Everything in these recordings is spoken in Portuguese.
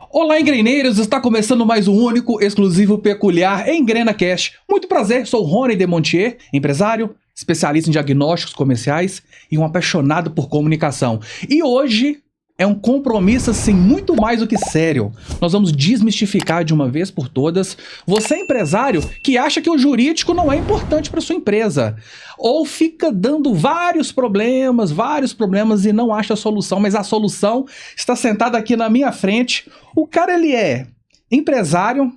Olá, engreneiros! Está começando mais um único, exclusivo, peculiar EngrenaCast. Muito prazer, sou Rony Demontier, empresário, especialista em diagnósticos comerciais e um apaixonado por comunicação. E hoje é um compromisso, assim, muito mais do que sério. Nós vamos desmistificar de uma vez por todas você, empresário, que acha que o jurídico não é importante para sua empresa. Ou fica dando vários problemas e não acha a solução, mas a solução está sentada aqui na minha frente. O cara, ele é empresário,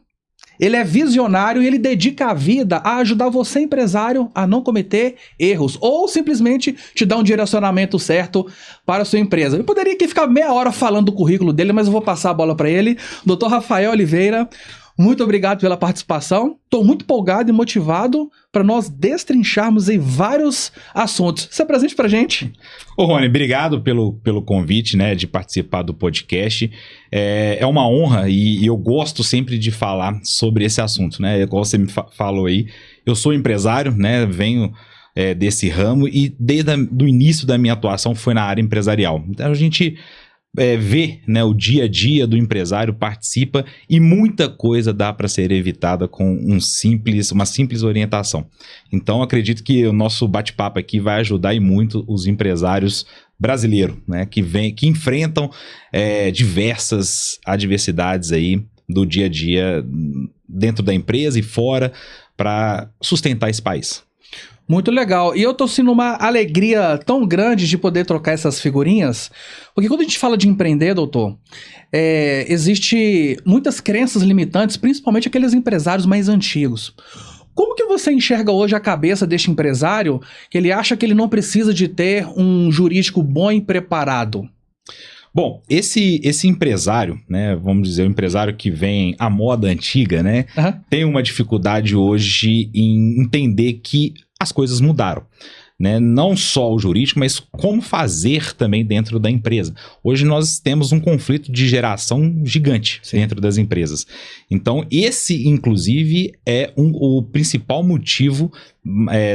ele é visionário e ele dedica a vida a ajudar você, empresário, a não cometer erros ou simplesmente te dar um direcionamento certo para a sua empresa. Eu poderia aqui ficar meia hora falando do currículo dele, mas eu vou passar a bola para ele. Dr. Rafael Oliveira, muito obrigado pela participação. Estou muito empolgado e motivado para nós destrincharmos em vários assuntos. Você é presente para a gente? Ô Rony, obrigado pelo convite, né, de participar do podcast. É uma honra e eu gosto sempre de falar sobre esse assunto, né? Igual você me falou aí, eu sou empresário, né? Venho desse ramo e desde o início da minha atuação foi na área empresarial. Então a gente vê, né, o dia a dia do empresário, participa e muita coisa dá para ser evitada com uma simples orientação. Então acredito que o nosso bate-papo aqui vai ajudar e muito os empresários brasileiros, né, que enfrentam diversas adversidades aí do dia a dia dentro da empresa e fora para sustentar esse país. Muito legal. E eu tô sentindo uma alegria tão grande de poder trocar essas figurinhas, porque quando a gente fala de empreender, doutor, existe muitas crenças limitantes, principalmente aqueles empresários mais antigos. Como que você enxerga hoje a cabeça deste empresário que ele acha que ele não precisa de ter um jurídico bom e preparado? Bom, esse empresário, né, vamos dizer, o empresário que vem à moda antiga, né, tem uma dificuldade hoje em entender que as coisas mudaram, né? Não só o jurídico, mas como fazer também dentro da empresa. Hoje nós temos um conflito de geração gigante dentro das empresas. Então esse, inclusive, é o principal motivo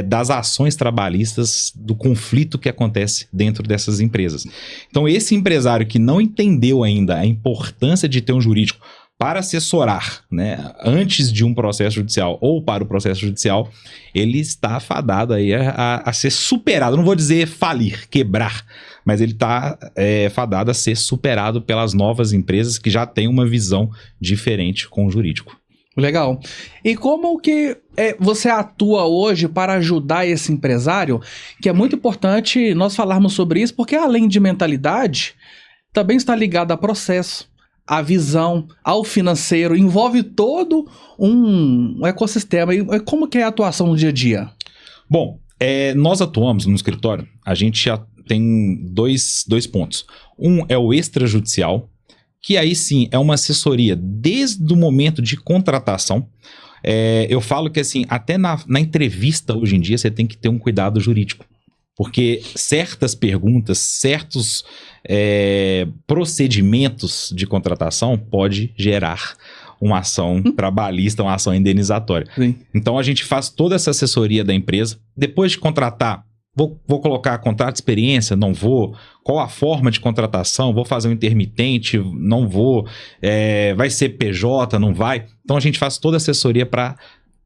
das ações trabalhistas, do conflito que acontece dentro dessas empresas. Então esse empresário que não entendeu ainda a importância de ter um jurídico para assessorar, né, antes de um processo judicial ou para o processo judicial, ele está fadado aí a ser superado. Não vou dizer falir, quebrar, mas ele está fadado a ser superado pelas novas empresas que já têm uma visão diferente com o jurídico. Legal. E como que você atua hoje para ajudar esse empresário? Que é muito importante nós falarmos sobre isso, porque além de mentalidade, também está ligado a processo, a visão, ao financeiro, envolve todo um ecossistema. E como que é a atuação no dia a dia? Bom, nós atuamos no escritório, a gente já tem dois pontos. Um é o extrajudicial, que aí sim é uma assessoria desde o momento de contratação. Eu falo que assim, até na entrevista hoje em dia você tem que ter um cuidado jurídico. Porque certas perguntas, certos procedimentos de contratação pode gerar uma ação trabalhista, uma ação indenizatória. Sim. Então a gente faz toda essa assessoria da empresa. Depois de contratar, vou colocar contrato de experiência? Não vou. Qual a forma de contratação? Vou fazer um intermitente? Não vou. Vai ser PJ? Não vai? Então a gente faz toda a assessoria para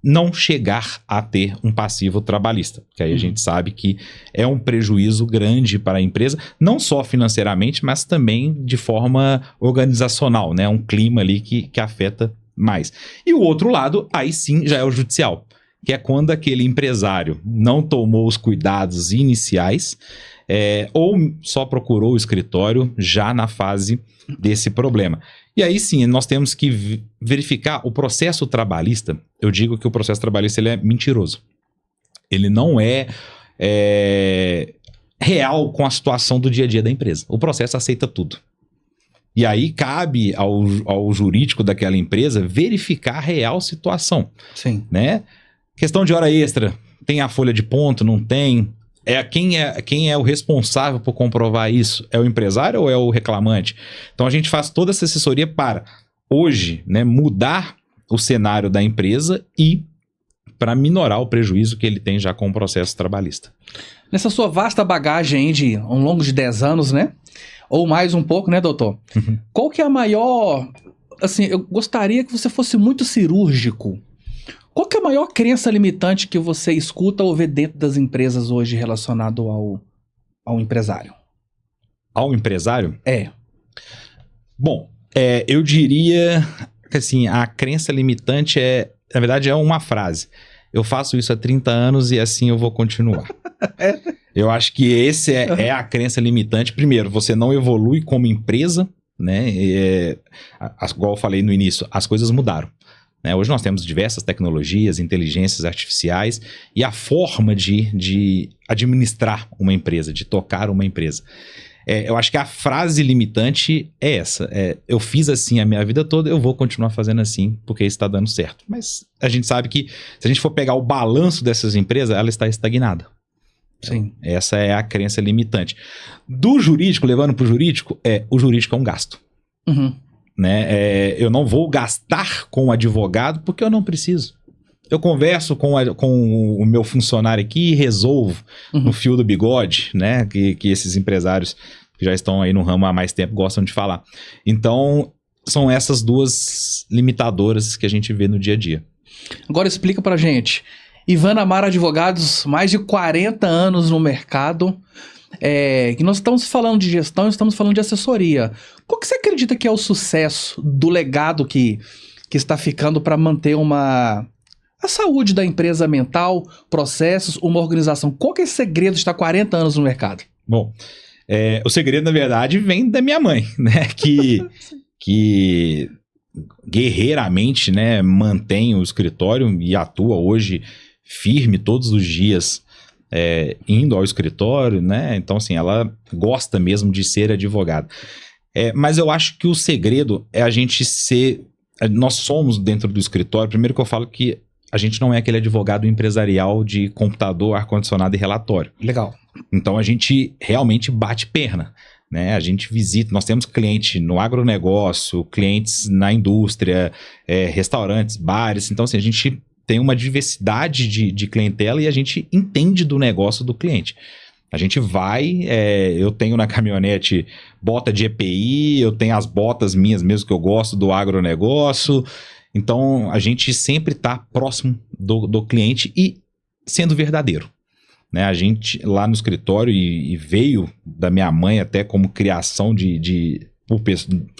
não chegar a ter um passivo trabalhista, que aí a gente sabe que é um prejuízo grande para a empresa, não só financeiramente, mas também de forma organizacional, né? Um clima ali que afeta mais. E o outro lado, aí sim, já é o judicial, que é quando aquele empresário não tomou os cuidados iniciais ou só procurou o escritório já na fase desse problema. E aí sim, nós temos que verificar o processo trabalhista. Eu digo que o processo trabalhista ele é mentiroso. Ele não é real com a situação do dia a dia da empresa. O processo aceita tudo. E aí cabe ao jurídico daquela empresa verificar a real situação. Sim. Né? Questão de hora extra. Tem a folha de ponto? Não tem? Quem é o responsável por comprovar isso? É o empresário ou é o reclamante? Então a gente faz toda essa assessoria para, hoje, né, mudar o cenário da empresa e para minorar o prejuízo que ele tem já com o processo trabalhista. Nessa sua vasta bagagem de ao longo de 10 anos, né? Ou mais um pouco, né, doutor? Qual que é a maior... Assim, eu gostaria que você fosse muito cirúrgico. Qual que é a maior crença limitante que você escuta ou vê dentro das empresas hoje relacionado ao empresário? Ao empresário? É. Bom, eu diria que assim, a crença limitante na verdade, é uma frase. Eu faço isso há 30 anos e assim eu vou continuar. Eu acho que esse é a crença limitante. Primeiro, você não evolui como empresa, né? Igual eu falei no início, as coisas mudaram. Né? Hoje nós temos diversas tecnologias, inteligências artificiais e a forma de administrar uma empresa, de tocar uma empresa. Eu acho que a frase limitante é essa. Eu fiz assim a minha vida toda, eu vou continuar fazendo assim, porque isso está dando certo. Mas a gente sabe que, se a gente for pegar o balanço dessas empresas, ela está estagnada. Sim. Então, essa é a crença limitante. Do jurídico, levando para o jurídico é um gasto. Uhum. Né? Eu não vou gastar com o advogado porque eu não preciso. Eu converso com o meu funcionário aqui e resolvo no fio do bigode, né? Que esses empresários que já estão aí no ramo há mais tempo gostam de falar. Então, são essas duas limitadoras que a gente vê no dia a dia. Agora explica pra gente. Ivana Amaro Advogados, mais de 40 anos no mercado. Que nós estamos falando de gestão, estamos falando de assessoria. Qual que você acredita que é o sucesso do legado que está ficando para manter a saúde da empresa mental, processos, uma organização? Qual que é esse segredo de estar 40 anos no mercado? Bom, o segredo, na verdade, vem da minha mãe, né? Que guerreiramente, né, mantém o escritório e atua hoje firme todos os dias, indo ao escritório, né? Então, assim, ela gosta mesmo de ser advogada. Mas eu acho que o segredo é a gente ser... Nós somos dentro do escritório, primeiro que eu falo que a gente não é aquele advogado empresarial de computador, ar-condicionado e relatório. Legal. Então a gente realmente bate perna, né? A gente visita, nós temos cliente no agronegócio, clientes na indústria, restaurantes, bares. Então assim, a gente tem uma diversidade de clientela e a gente entende do negócio do cliente. A gente vai, eu tenho na caminhonete bota de EPI, eu tenho as botas minhas mesmo que eu gosto do agronegócio. Então, a gente sempre está próximo do cliente e sendo verdadeiro. Né? A gente lá no escritório, e veio da minha mãe até como criação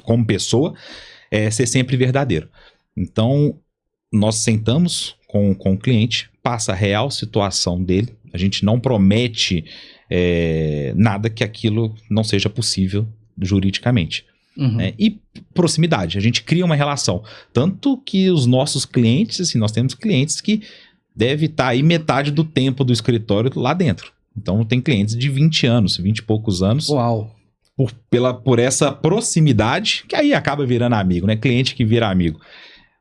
como pessoa, ser sempre verdadeiro. Então, nós sentamos com o cliente, passa a real situação dele, a gente não promete nada que aquilo não seja possível juridicamente. Né? E proximidade, a gente cria uma relação. Tanto que os nossos clientes, assim, nós temos clientes que devem estar aí metade do tempo do escritório lá dentro. Então tem clientes de 20 anos, 20 e poucos anos. Uau! Por essa proximidade, que aí acaba virando amigo, né? Cliente que vira amigo.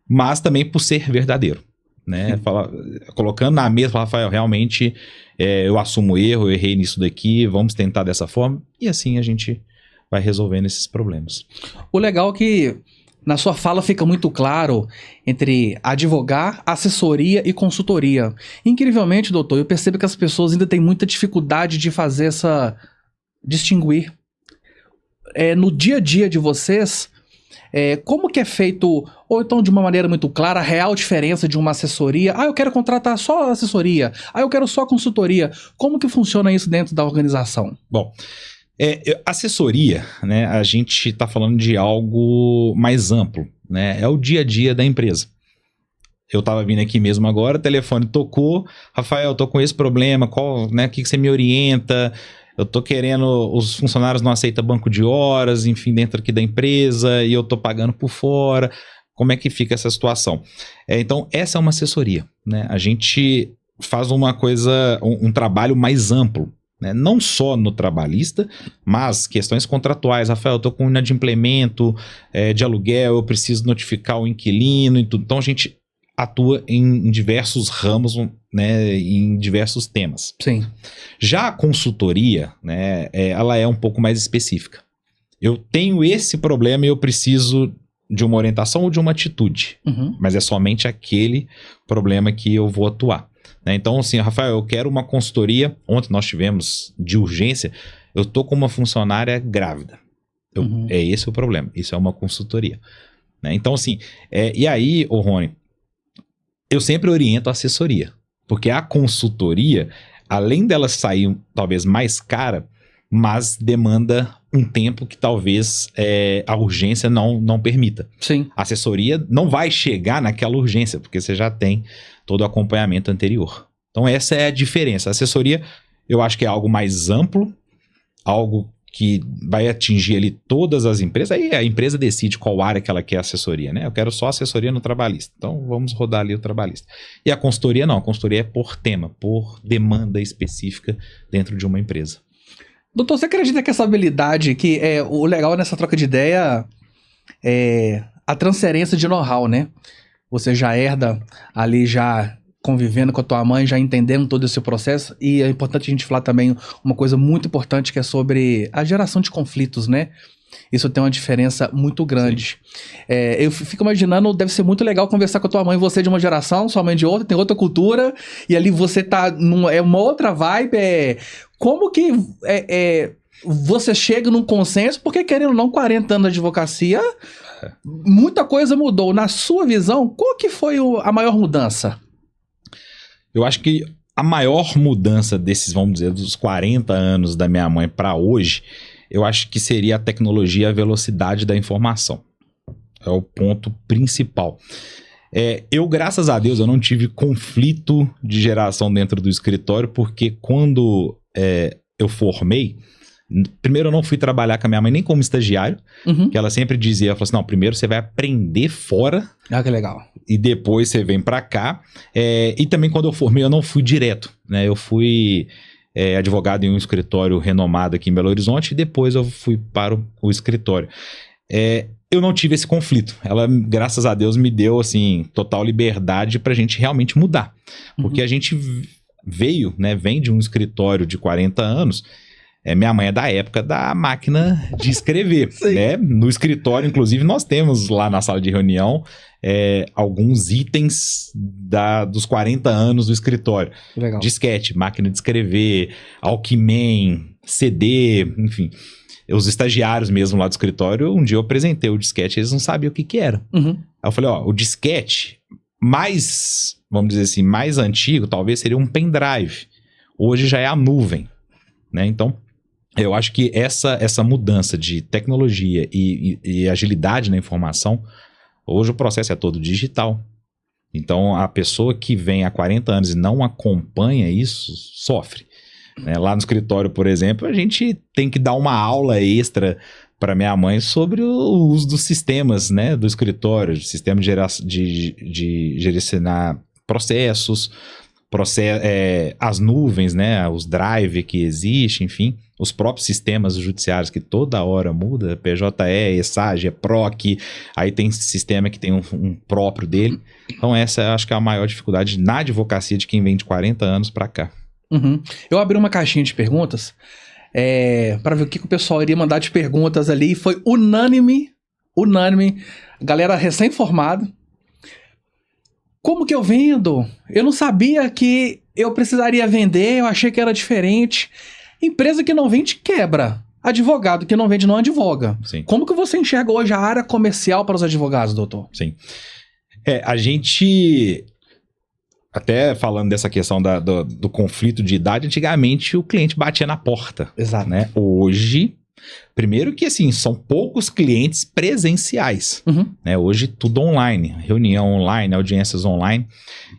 Mas também por ser verdadeiro. Né? Colocando na mesa, Rafael, realmente eu assumo o erro, eu errei nisso daqui, vamos tentar dessa forma. E assim a gente vai resolvendo esses problemas. O legal é que na sua fala fica muito claro entre advogar, assessoria e consultoria. Incrivelmente, doutor, eu percebo que as pessoas ainda têm muita dificuldade de fazer distinguir. No dia a dia de vocês, como que é feito, ou então de uma maneira muito clara, a real diferença de uma assessoria? Eu quero contratar só assessoria. Eu quero só consultoria. Como que funciona isso dentro da organização? Bom, assessoria, né, a gente está falando de algo mais amplo, né, é o dia a dia da empresa. Eu estava vindo aqui mesmo agora, o telefone tocou, Rafael, eu tô com esse problema, o que você me orienta? Eu tô querendo, os funcionários não aceitam banco de horas, enfim, dentro aqui da empresa, e eu tô pagando por fora, como é que fica essa situação? Então, essa é uma assessoria, né, a gente faz uma coisa, um trabalho mais amplo, né? Não só no trabalhista, mas questões contratuais. Rafael, eu estou com inadimplemento de aluguel, eu preciso notificar o inquilino e tudo. Então a gente atua em diversos ramos, né, em diversos temas. Sim. Já a consultoria, né, ela é um pouco mais específica. Eu tenho esse problema e eu preciso de uma orientação ou de uma atitude, mas é somente aquele problema que eu vou atuar. Né? Então, assim, Rafael, eu quero uma consultoria. Ontem nós tivemos de urgência, eu estou com uma funcionária grávida. É esse o problema, isso é uma consultoria. Né? Então, assim, e aí, Rony, eu sempre oriento a assessoria, porque a consultoria, além dela sair talvez mais cara, mas demanda um tempo que talvez a urgência não permita. Sim. A assessoria não vai chegar naquela urgência, porque você já tem todo o acompanhamento anterior. Então essa é a diferença. A assessoria, eu acho que é algo mais amplo, algo que vai atingir ali todas as empresas. Aí a empresa decide qual área que ela quer assessoria, né? Eu quero só assessoria no trabalhista. Então vamos rodar ali o trabalhista. E a consultoria não. A consultoria é por tema, por demanda específica dentro de uma empresa. Doutor, você acredita que essa habilidade, que o legal nessa troca de ideia é a transferência de know-how, né? Você já herda ali, já convivendo com a tua mãe, já entendendo todo esse processo, e é importante a gente falar também uma coisa muito importante que é sobre a geração de conflitos, né? Isso tem uma diferença muito grande. Eu fico imaginando, deve ser muito legal conversar com a tua mãe, você de uma geração, sua mãe de outra, tem outra cultura, e ali você tá uma outra vibe. Como que você chega num consenso? Porque, querendo ou não, 40 anos de advocacia, muita coisa mudou. Na sua visão, qual que foi a maior mudança? Eu acho que a maior mudança desses, vamos dizer, dos 40 anos da minha mãe para hoje, eu acho que seria a tecnologia e a velocidade da informação. É o ponto principal. Eu, graças a Deus, eu não tive conflito de geração dentro do escritório, porque quando eu formei, primeiro eu não fui trabalhar com a minha mãe nem como estagiário, que ela sempre dizia, ela falou assim, não, primeiro você vai aprender fora. Ah, que legal. E depois você vem para cá. E também quando eu formei, eu não fui direto, né? Eu fui advogado em um escritório renomado aqui em Belo Horizonte e depois eu fui para o escritório. Eu não tive esse conflito. Ela, graças a Deus, me deu assim, total liberdade para a gente realmente mudar. Porque a gente vem de um escritório de 40 anos. Minha mãe é da época da máquina de escrever, né? No escritório, inclusive, nós temos lá na sala de reunião alguns itens dos 40 anos do escritório. Legal. Disquete, máquina de escrever, Walkman, CD, enfim. Os estagiários mesmo lá do escritório, um dia eu apresentei o disquete, eles não sabiam o que era. Aí eu falei, o disquete mais, vamos dizer assim, mais antigo, talvez seria um pendrive. Hoje já é a nuvem, né? Então, eu acho que essa mudança de tecnologia e agilidade na informação, hoje o processo é todo digital. Então, a pessoa que vem há 40 anos e não acompanha isso, sofre. Né? Lá no escritório, por exemplo, a gente tem que dar uma aula extra para minha mãe sobre o uso dos sistemas, né, do escritório, sistema de gerenciar processos, as nuvens, né, os drive que existem, enfim, os próprios sistemas judiciários que toda hora muda, PJE, ESAG, PROC, aí tem sistema que tem um próprio dele. Então essa eu acho que é a maior dificuldade na advocacia de quem vem de 40 anos para cá. Eu abri uma caixinha de perguntas para ver o que o pessoal iria mandar de perguntas ali, e foi unânime, galera recém-formada. Como que eu vendo? Eu não sabia que eu precisaria vender, eu achei que era diferente. Empresa que não vende quebra. Advogado que não vende não advoga. Sim. Como que você enxerga hoje a área comercial para os advogados, doutor? Sim. A gente, até falando dessa questão do conflito de idade, antigamente o cliente batia na porta. Exato. Né? Hoje, primeiro que assim, são poucos clientes presenciais. Né? Hoje tudo online, reunião online, audiências online.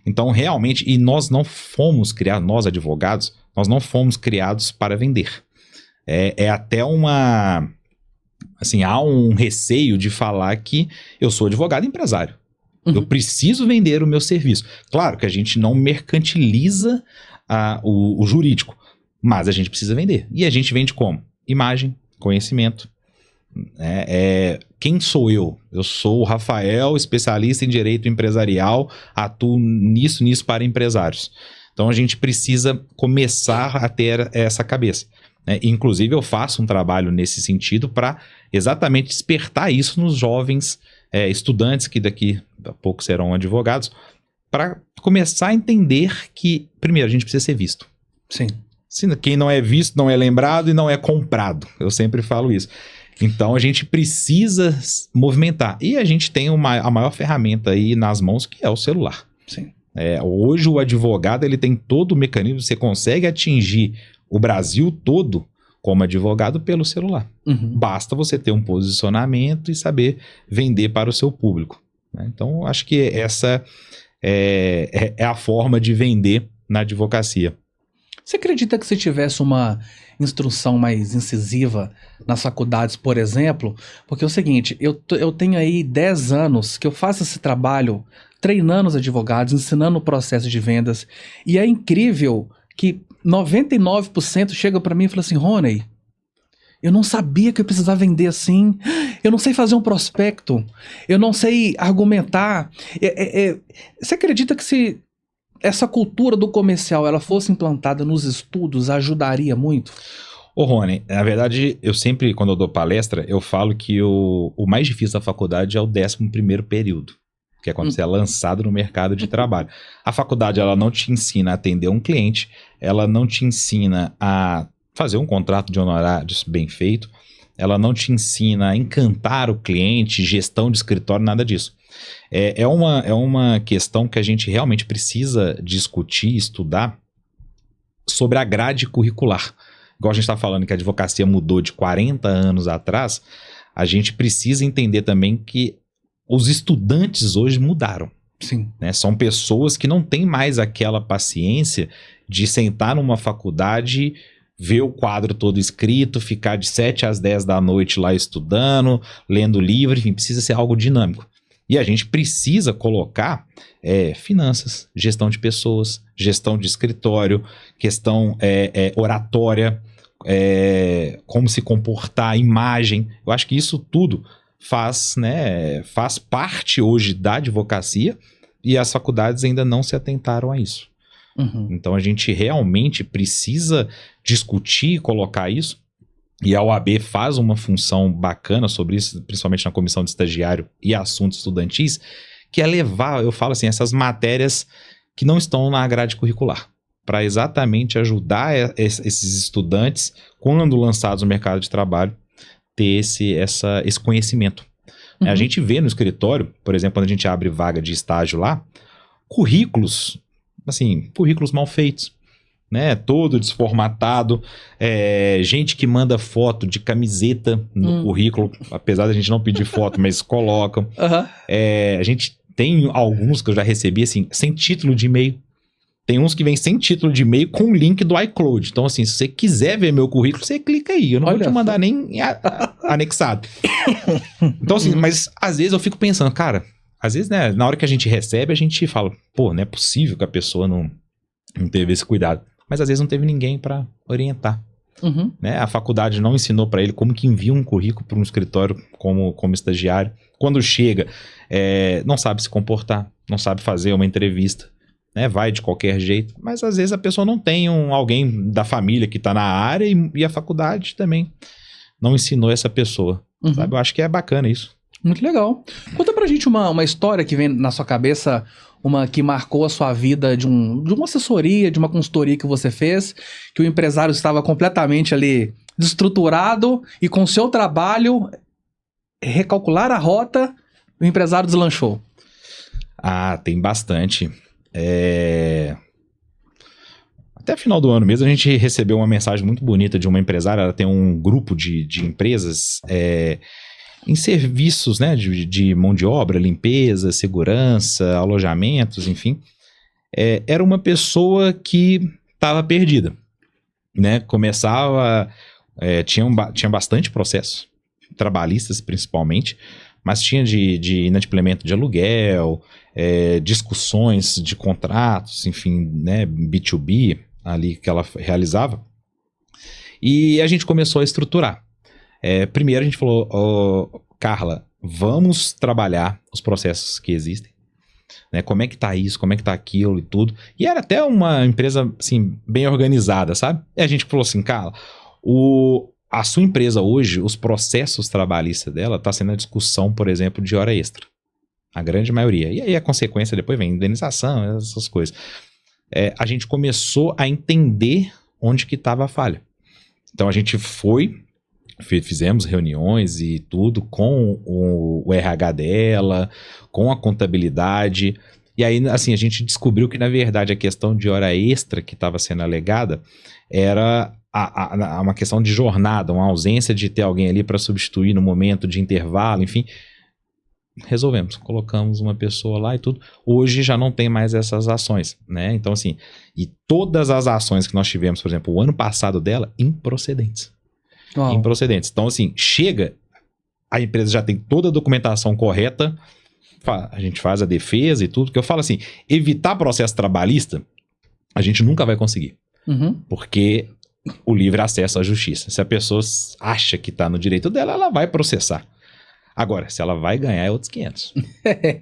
Então realmente, e nós não fomos criados, nós advogados, nós não fomos criados para vender. Até assim, há um receio de falar que eu sou advogado e empresário. Eu preciso vender o meu serviço. Claro que a gente não mercantiliza o jurídico, mas a gente precisa vender. E a gente vende como? Imagem, conhecimento. Quem sou eu? Eu sou o Rafael, especialista em direito empresarial, atuo nisso para empresários. Então a gente precisa começar a ter essa cabeça. Né? Inclusive eu faço um trabalho nesse sentido para exatamente despertar isso nos jovens estudantes que daqui a pouco serão advogados, para começar a entender que, primeiro, a gente precisa ser visto. Sim. Quem não é visto não é lembrado e não é comprado. Eu sempre falo isso. Então a gente precisa movimentar. E a gente tem a maior ferramenta aí nas mãos, que é o celular. Sim. Hoje o advogado ele tem todo o mecanismo, você consegue atingir o Brasil todo como advogado pelo celular. Uhum. Basta você ter um posicionamento e saber vender para o seu público. Então acho que essa é a forma de vender na advocacia. Você acredita que se tivesse uma instrução mais incisiva nas faculdades, por exemplo? Porque é o seguinte, eu tenho aí 10 anos que eu faço esse trabalho treinando os advogados, ensinando o processo de vendas, e é incrível que 99% chega para mim e fala assim, Rony, eu não sabia que eu precisava vender assim, eu não sei fazer um prospecto, eu não sei argumentar. Você acredita que se essa cultura do comercial ela fosse implantada nos estudos, ajudaria muito? Ô Rony, na verdade, eu sempre, quando eu dou palestra, eu falo que o mais difícil da faculdade é o 11º período, que é quando você é lançado no mercado de trabalho. A faculdade, ela não te ensina a atender um cliente, ela não te ensina a fazer um contrato de honorários bem feito, ela não te ensina a encantar o cliente, gestão de escritório, nada disso. É uma questão que a gente realmente precisa discutir, estudar sobre a grade curricular. Igual a gente está falando que a advocacia mudou de 40 anos atrás, a gente precisa entender também que os estudantes hoje mudaram. Sim. Né? São pessoas que não têm mais aquela paciência de sentar numa faculdade, ver o quadro todo escrito, ficar de 7 às 10 da noite lá estudando, lendo livro, enfim, precisa ser algo dinâmico. E a gente precisa colocar finanças, gestão de pessoas, gestão de escritório, questão oratória, como se comportar, imagem. Eu acho que isso tudo faz parte hoje da advocacia e as faculdades ainda não se atentaram a isso. Uhum. Então a gente realmente precisa discutir e colocar isso. E a OAB faz uma função bacana sobre isso, principalmente na comissão de estagiário e assuntos estudantis, que é levar, eu falo assim, essas matérias que não estão na grade curricular, para exatamente ajudar esses estudantes, quando lançados no mercado de trabalho, ter esse conhecimento. Uhum. A gente vê no escritório, por exemplo, quando a gente abre vaga de estágio lá, currículos mal feitos. Né, todo desformatado, gente que manda foto de camiseta no currículo, apesar da gente não pedir foto, mas colocam. Uhum. A gente tem alguns que eu já recebi assim, sem título de e-mail. Tem uns que vem sem título de e-mail com o link do iCloud. Então assim, se você quiser ver meu currículo, você clica aí, eu não vou te mandar nem anexado. Então assim, mas às vezes eu fico pensando, cara, às vezes, né, na hora que a gente recebe, a gente fala, pô, não é possível que a pessoa não teve esse cuidado. Mas às vezes não teve ninguém para orientar. Uhum. Né? A faculdade não ensinou para ele como que envia um currículo para um escritório como estagiário. Quando chega, não sabe se comportar, não sabe fazer uma entrevista, né? Vai de qualquer jeito. Mas às vezes a pessoa não tem alguém da família que está na área e a faculdade também não ensinou essa pessoa. Uhum. Sabe? Eu acho que é bacana isso. Muito legal. Conta pra gente uma história que vem na sua cabeça, uma que marcou a sua vida de uma assessoria, de uma consultoria que você fez, que o empresário estava completamente ali desestruturado e com o seu trabalho recalcular a rota, o empresário deslanchou. Ah, tem bastante. Até final do ano mesmo a gente recebeu uma mensagem muito bonita de uma empresária, ela tem um grupo de empresas em serviços, né, de mão de obra, limpeza, segurança, alojamentos, enfim. Era uma pessoa que estava perdida, né? Tinha bastante processo, trabalhistas principalmente, mas tinha de inadimplemento de aluguel, discussões de contratos, enfim, né, B2B ali que ela realizava. E a gente começou a estruturar. Primeiro a gente falou, Carla, vamos trabalhar os processos que existem, né? Como é que tá isso, como é que tá aquilo e tudo. E era até uma empresa, assim, bem organizada, sabe? E a gente falou assim, Carla, a sua empresa hoje, os processos trabalhistas dela, está sendo a discussão, por exemplo, de hora extra. A grande maioria. E aí a consequência depois vem indenização, essas coisas. A gente começou a entender onde que estava a falha. Então a gente fizemos reuniões e tudo com o RH dela, com a contabilidade. E aí, assim, a gente descobriu que, na verdade, a questão de hora extra que estava sendo alegada era uma questão de jornada, uma ausência de ter alguém ali para substituir no momento de intervalo, enfim. Resolvemos, colocamos uma pessoa lá e tudo. Hoje já não tem mais essas ações, né? Então, assim, e todas as ações que nós tivemos, por exemplo, o ano passado dela, improcedentes. Uau. Improcedentes. Então, assim, chega, a empresa já tem toda a documentação correta, a gente faz a defesa e tudo, que eu falo assim, evitar processo trabalhista, a gente nunca vai conseguir. Porque o livre acesso à justiça. Se a pessoa acha que está no direito dela, ela vai processar. Agora, se ela vai ganhar, é outros 500.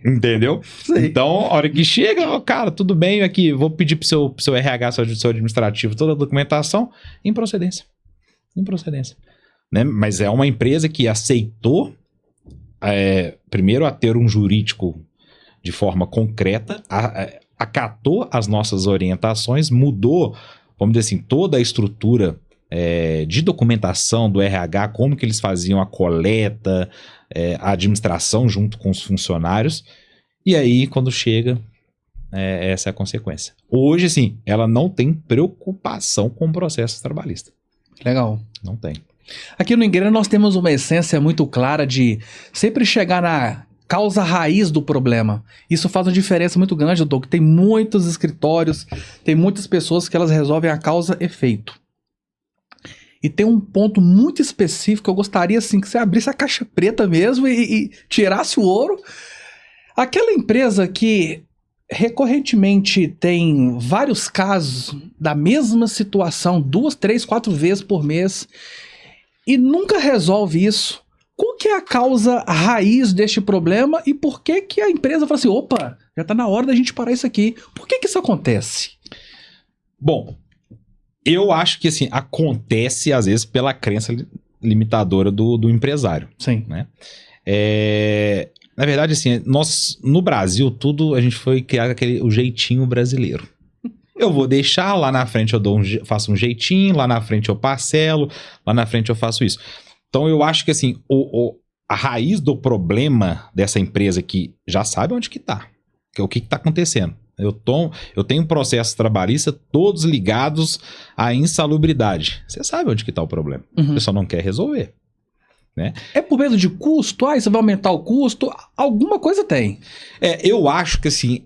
Entendeu? Sim. Então, a hora que chega, cara, tudo bem, aqui, vou pedir pro seu RH, seu administrativo, toda a documentação, improcedência. Improcedência. Né? Mas é uma empresa que aceitou, primeiro, a ter um jurídico de forma concreta, acatou as nossas orientações, mudou, vamos dizer assim, toda a estrutura de documentação do RH, como que eles faziam a coleta, a administração junto com os funcionários, e aí quando chega, essa é a consequência. Hoje, sim, ela não tem preocupação com o processo trabalhista. Legal. Não tem. Aqui no Engrena nós temos uma essência muito clara de sempre chegar na causa raiz do problema. Isso faz uma diferença muito grande, doutor, que tem muitos escritórios, tem muitas pessoas que elas resolvem a causa-efeito. E tem um ponto muito específico que eu gostaria, assim, que você abrisse a caixa preta mesmo e tirasse o ouro. Aquela empresa que recorrentemente tem vários casos da mesma situação, 2, 3, 4 vezes por mês, e nunca resolve isso. Qual que é a causa raiz deste problema e por que que a empresa fala assim, opa, já está na hora da gente parar isso aqui. Por que que isso acontece? Bom, eu acho que assim, acontece às vezes pela crença limitadora do empresário. Sim. Né? Na verdade, assim, nós no Brasil, tudo a gente foi criar o jeitinho brasileiro. Eu vou deixar, lá na frente eu faço um jeitinho, lá na frente eu parcelo, lá na frente eu faço isso. Então eu acho que assim, a raiz do problema dessa empresa que já sabe onde que tá, o que está acontecendo. Eu tenho processos trabalhistas todos ligados à insalubridade. Você sabe onde que está o problema. Você só não quer resolver. Né? É por medo de custo? Você vai aumentar o custo? Alguma coisa tem. Eu acho que assim,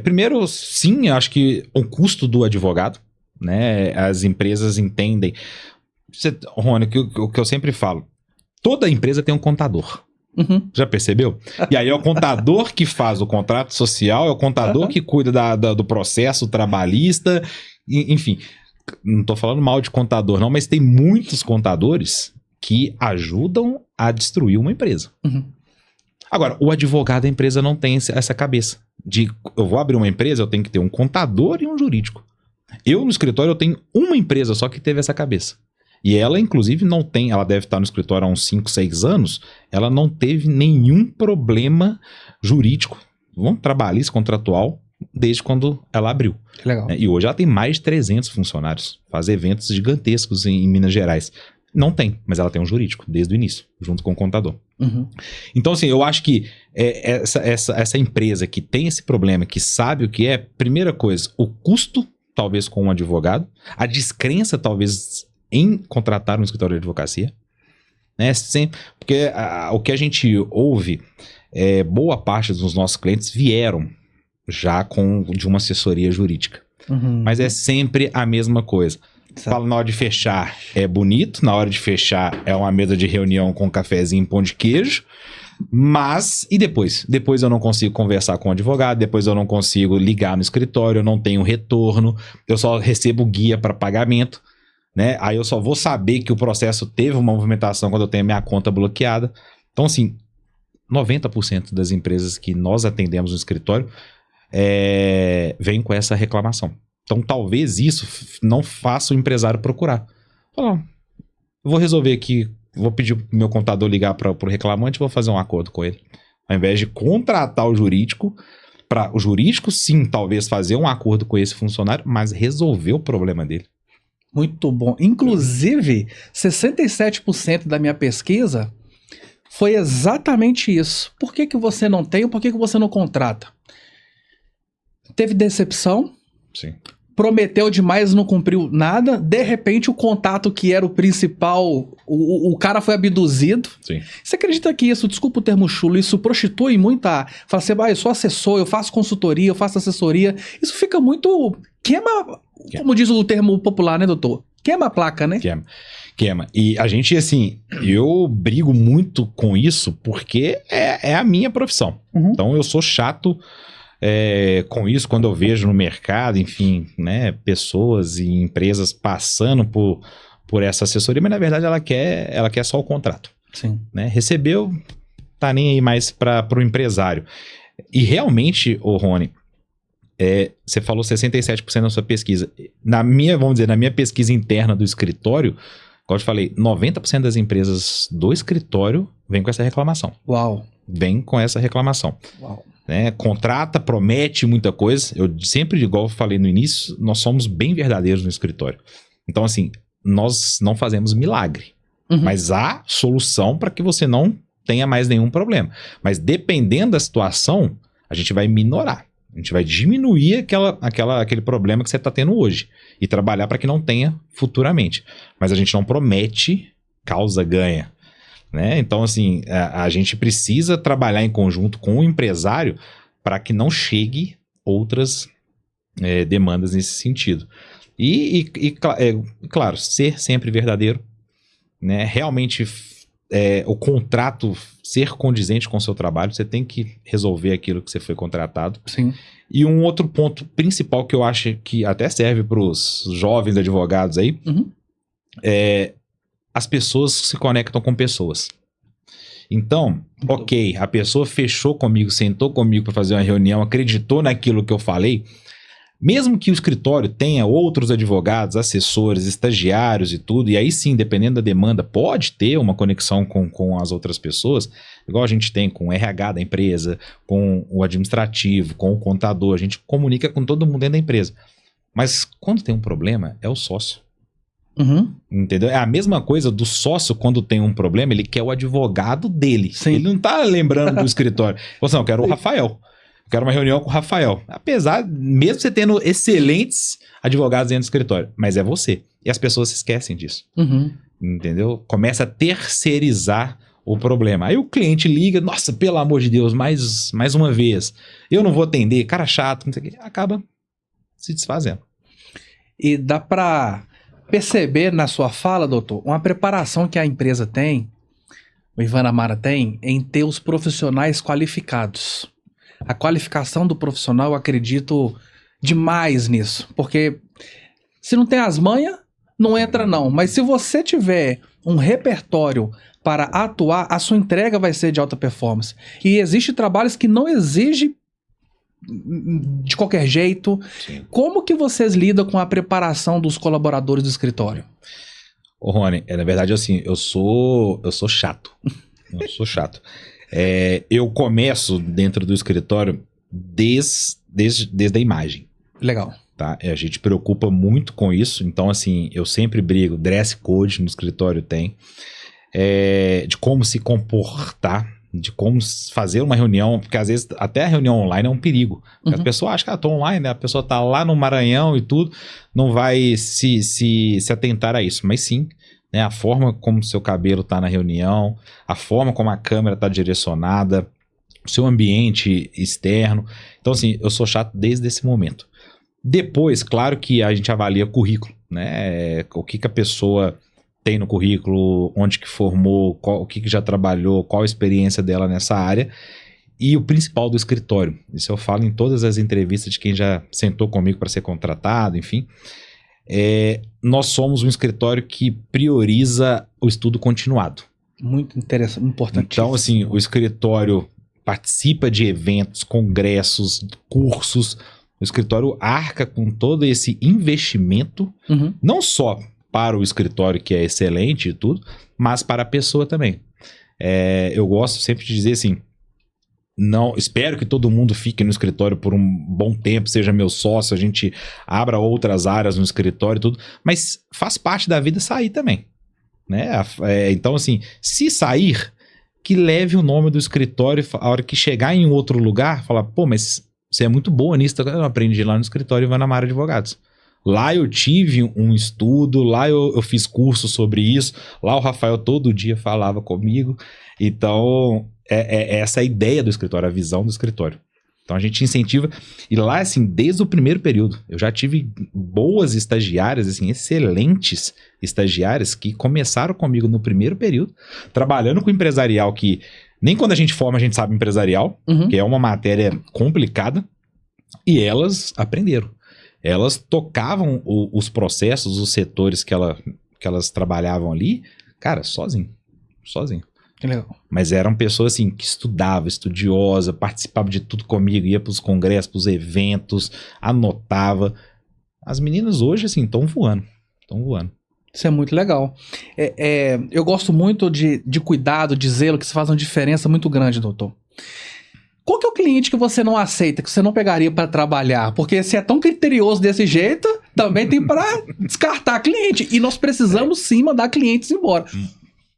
primeiro sim, eu acho que o custo do advogado, né? As empresas entendem. Rony, o que eu sempre falo, toda empresa tem um contador. Já percebeu? E aí é o contador que faz o contrato social, é o contador que cuida do processo trabalhista, enfim, não estou falando mal de contador não, mas tem muitos contadores que ajudam a destruir uma empresa. Agora, o advogado da empresa não tem essa cabeça de, eu vou abrir uma empresa, eu tenho que ter um contador e um jurídico. Eu no escritório eu tenho uma empresa só que teve essa cabeça. E ela, inclusive, não tem... Ela deve estar no escritório há uns 5, 6 anos. Ela não teve nenhum problema jurídico, trabalhista, contratual, desde quando ela abriu. Que legal. E hoje ela tem mais de 300 funcionários. Faz eventos gigantescos em Minas Gerais. Não tem, mas ela tem um jurídico, desde o início, junto com o contador. Então, assim, eu acho que essa empresa que tem esse problema, que sabe o que é, primeira coisa, o custo, talvez com um advogado, a descrença, talvez... em contratar um escritório de advocacia, né? Sempre, porque o que a gente ouve, boa parte dos nossos clientes vieram já de uma assessoria jurídica, mas é sempre a mesma coisa. Fala, na hora de fechar é bonito, na hora de fechar é uma mesa de reunião com um cafezinho e pão de queijo, mas, e depois? Depois eu não consigo conversar com o advogado, depois eu não consigo ligar no escritório, eu não tenho retorno, eu só recebo guia para pagamento. Né? Aí eu só vou saber que o processo teve uma movimentação quando eu tenho a minha conta bloqueada. Então, assim, 90% das empresas que nós atendemos no escritório vêm com essa reclamação. Então, talvez isso não faça o empresário procurar. Falar, eu vou resolver aqui, vou pedir pro meu contador ligar pro reclamante e vou fazer um acordo com ele. Ao invés de contratar o jurídico, para o jurídico sim, talvez fazer um acordo com esse funcionário, mas resolver o problema dele. Muito bom. Inclusive, 67% da minha pesquisa foi exatamente isso. Por que que você não tem ou por que que você não contrata? Teve decepção, Sim. prometeu demais, não cumpriu nada, de repente o contato que era o principal, o cara foi abduzido. Sim. Você acredita que isso, desculpa o termo chulo, isso prostitui muito a... Fala assim, eu sou assessor, eu faço consultoria, eu faço assessoria. Isso fica muito... Queima, como diz o termo popular, né, doutor? Queima a placa, né? Queima. E a gente, assim, eu brigo muito com isso porque é a minha profissão. Uhum. Então eu sou chato com isso quando eu vejo no mercado, enfim, né, pessoas e empresas passando por essa assessoria, mas na verdade ela quer só o contrato. Sim. Né? Recebeu, tá nem aí mais para o empresário. E realmente, ô Rony, você falou 67% na sua pesquisa. Vamos dizer, na minha pesquisa interna do escritório, como eu te falei, 90% das empresas do escritório vem com essa reclamação. Uau. Vem com essa reclamação. Uau. Né? Contrata, promete muita coisa. Eu sempre, igual eu falei no início, nós somos bem verdadeiros no escritório. Então, assim, nós não fazemos milagre. Uhum. Mas há solução para que você não tenha mais nenhum problema. Mas dependendo da situação, a gente vai minorar. A gente vai diminuir aquele problema que você está tendo hoje e trabalhar para que não tenha futuramente. Mas a gente não promete causa ganha. Né? Então, assim, a gente precisa trabalhar em conjunto com o empresário para que não chegue outras demandas nesse sentido. Claro, ser sempre verdadeiro, né? Realmente o contrato ser condizente com o seu trabalho, você tem que resolver aquilo que você foi contratado. Sim. E um outro ponto principal que eu acho que até serve para os jovens advogados aí, Uhum. As pessoas se conectam com pessoas. Então, ok, a pessoa fechou comigo, sentou comigo para fazer uma reunião, acreditou naquilo que eu falei. Mesmo que o escritório tenha outros advogados, assessores, estagiários e tudo, e aí sim, dependendo da demanda, pode ter uma conexão com as outras pessoas, igual a gente tem com o RH da empresa, com o administrativo, com o contador, a gente comunica com todo mundo dentro da empresa. Mas quando tem um problema, é o sócio. Uhum. Entendeu? É a mesma coisa do sócio quando tem um problema, ele quer o advogado dele. Sim. Ele não tá lembrando do escritório. Você não, eu quero o Rafael. Eu quero uma reunião com o Rafael. Apesar, mesmo você tendo excelentes advogados dentro do escritório, mas é você. E as pessoas se esquecem disso. Uhum. Entendeu? Começa a terceirizar o problema. Aí o cliente liga, nossa, pelo amor de Deus, mais uma vez. Eu não vou atender, cara chato, não sei o quê. Acaba se desfazendo. E dá para perceber na sua fala, doutor, uma preparação que a empresa tem, o Ivanamara tem, em ter os profissionais qualificados. A qualificação do profissional, eu acredito demais nisso, porque se não tem as manhas, não entra não. Mas se você tiver um repertório para atuar, a sua entrega vai ser de alta performance. E existem trabalhos que não exigem de qualquer jeito. Sim. Como que vocês lidam com a preparação dos colaboradores do escritório? Ô Rony, na verdade assim, eu sou chato. Eu sou chato. Eu começo dentro do escritório desde a imagem. Legal. Tá? A gente preocupa muito com isso. Então, assim, eu sempre brigo. Dress code no escritório tem. De como se comportar, de como fazer uma reunião. Porque às vezes até a reunião online é um perigo. Porque a pessoa acha que tô online, né? A pessoa tá lá no Maranhão e tudo, não vai se atentar a isso. Mas sim, né? A forma como o seu cabelo tá na reunião, a forma como a câmera tá direcionada, o seu ambiente externo. Então, assim, eu sou chato desde esse momento. Depois, claro que a gente avalia currículo, né? O que a pessoa tem no currículo, onde que formou, o que já trabalhou, qual a experiência dela nessa área. E o principal do escritório. Isso eu falo em todas as entrevistas de quem já sentou comigo para ser contratado, enfim. Nós somos um escritório que prioriza o estudo continuado. Muito interessante, importante. Então, assim, o escritório participa de eventos, congressos, cursos. O escritório arca com todo esse investimento, não só para o escritório, que é excelente e tudo, mas para a pessoa também. Eu gosto sempre de dizer assim, não, espero que todo mundo fique no escritório por um bom tempo, seja meu sócio, a gente abra outras áreas no escritório e tudo, mas faz parte da vida sair também, né? Então, assim, se sair, que leve o nome do escritório, a hora que chegar em outro lugar, falar, pô, mas você é muito boa nisso, eu aprendi lá no escritório Ivanamar Advogados. Lá eu tive um estudo, lá eu fiz curso sobre isso, lá o Rafael todo dia falava comigo. Então, é essa a ideia do escritório, a visão do escritório. Então a gente incentiva, e lá assim, desde o primeiro período, eu já tive boas estagiárias, assim, excelentes estagiárias que começaram comigo no primeiro período, trabalhando com empresarial que nem quando a gente forma a gente sabe empresarial, que é uma matéria complicada, e elas aprenderam. Elas tocavam os processos, os setores que elas trabalhavam ali, cara, sozinho. Que legal. Mas eram pessoas assim, que estudavam, estudiosa, participavam de tudo comigo, ia para os congressos, para os eventos, anotava. As meninas hoje, assim, estão voando. Isso é muito legal. Eu gosto muito de cuidado, de zelo, que isso faz uma diferença muito grande, doutor. Qual que é o cliente que você não aceita, que você não pegaria para trabalhar? Porque se é tão criterioso desse jeito, também tem para descartar cliente. E nós precisamos sim mandar clientes embora.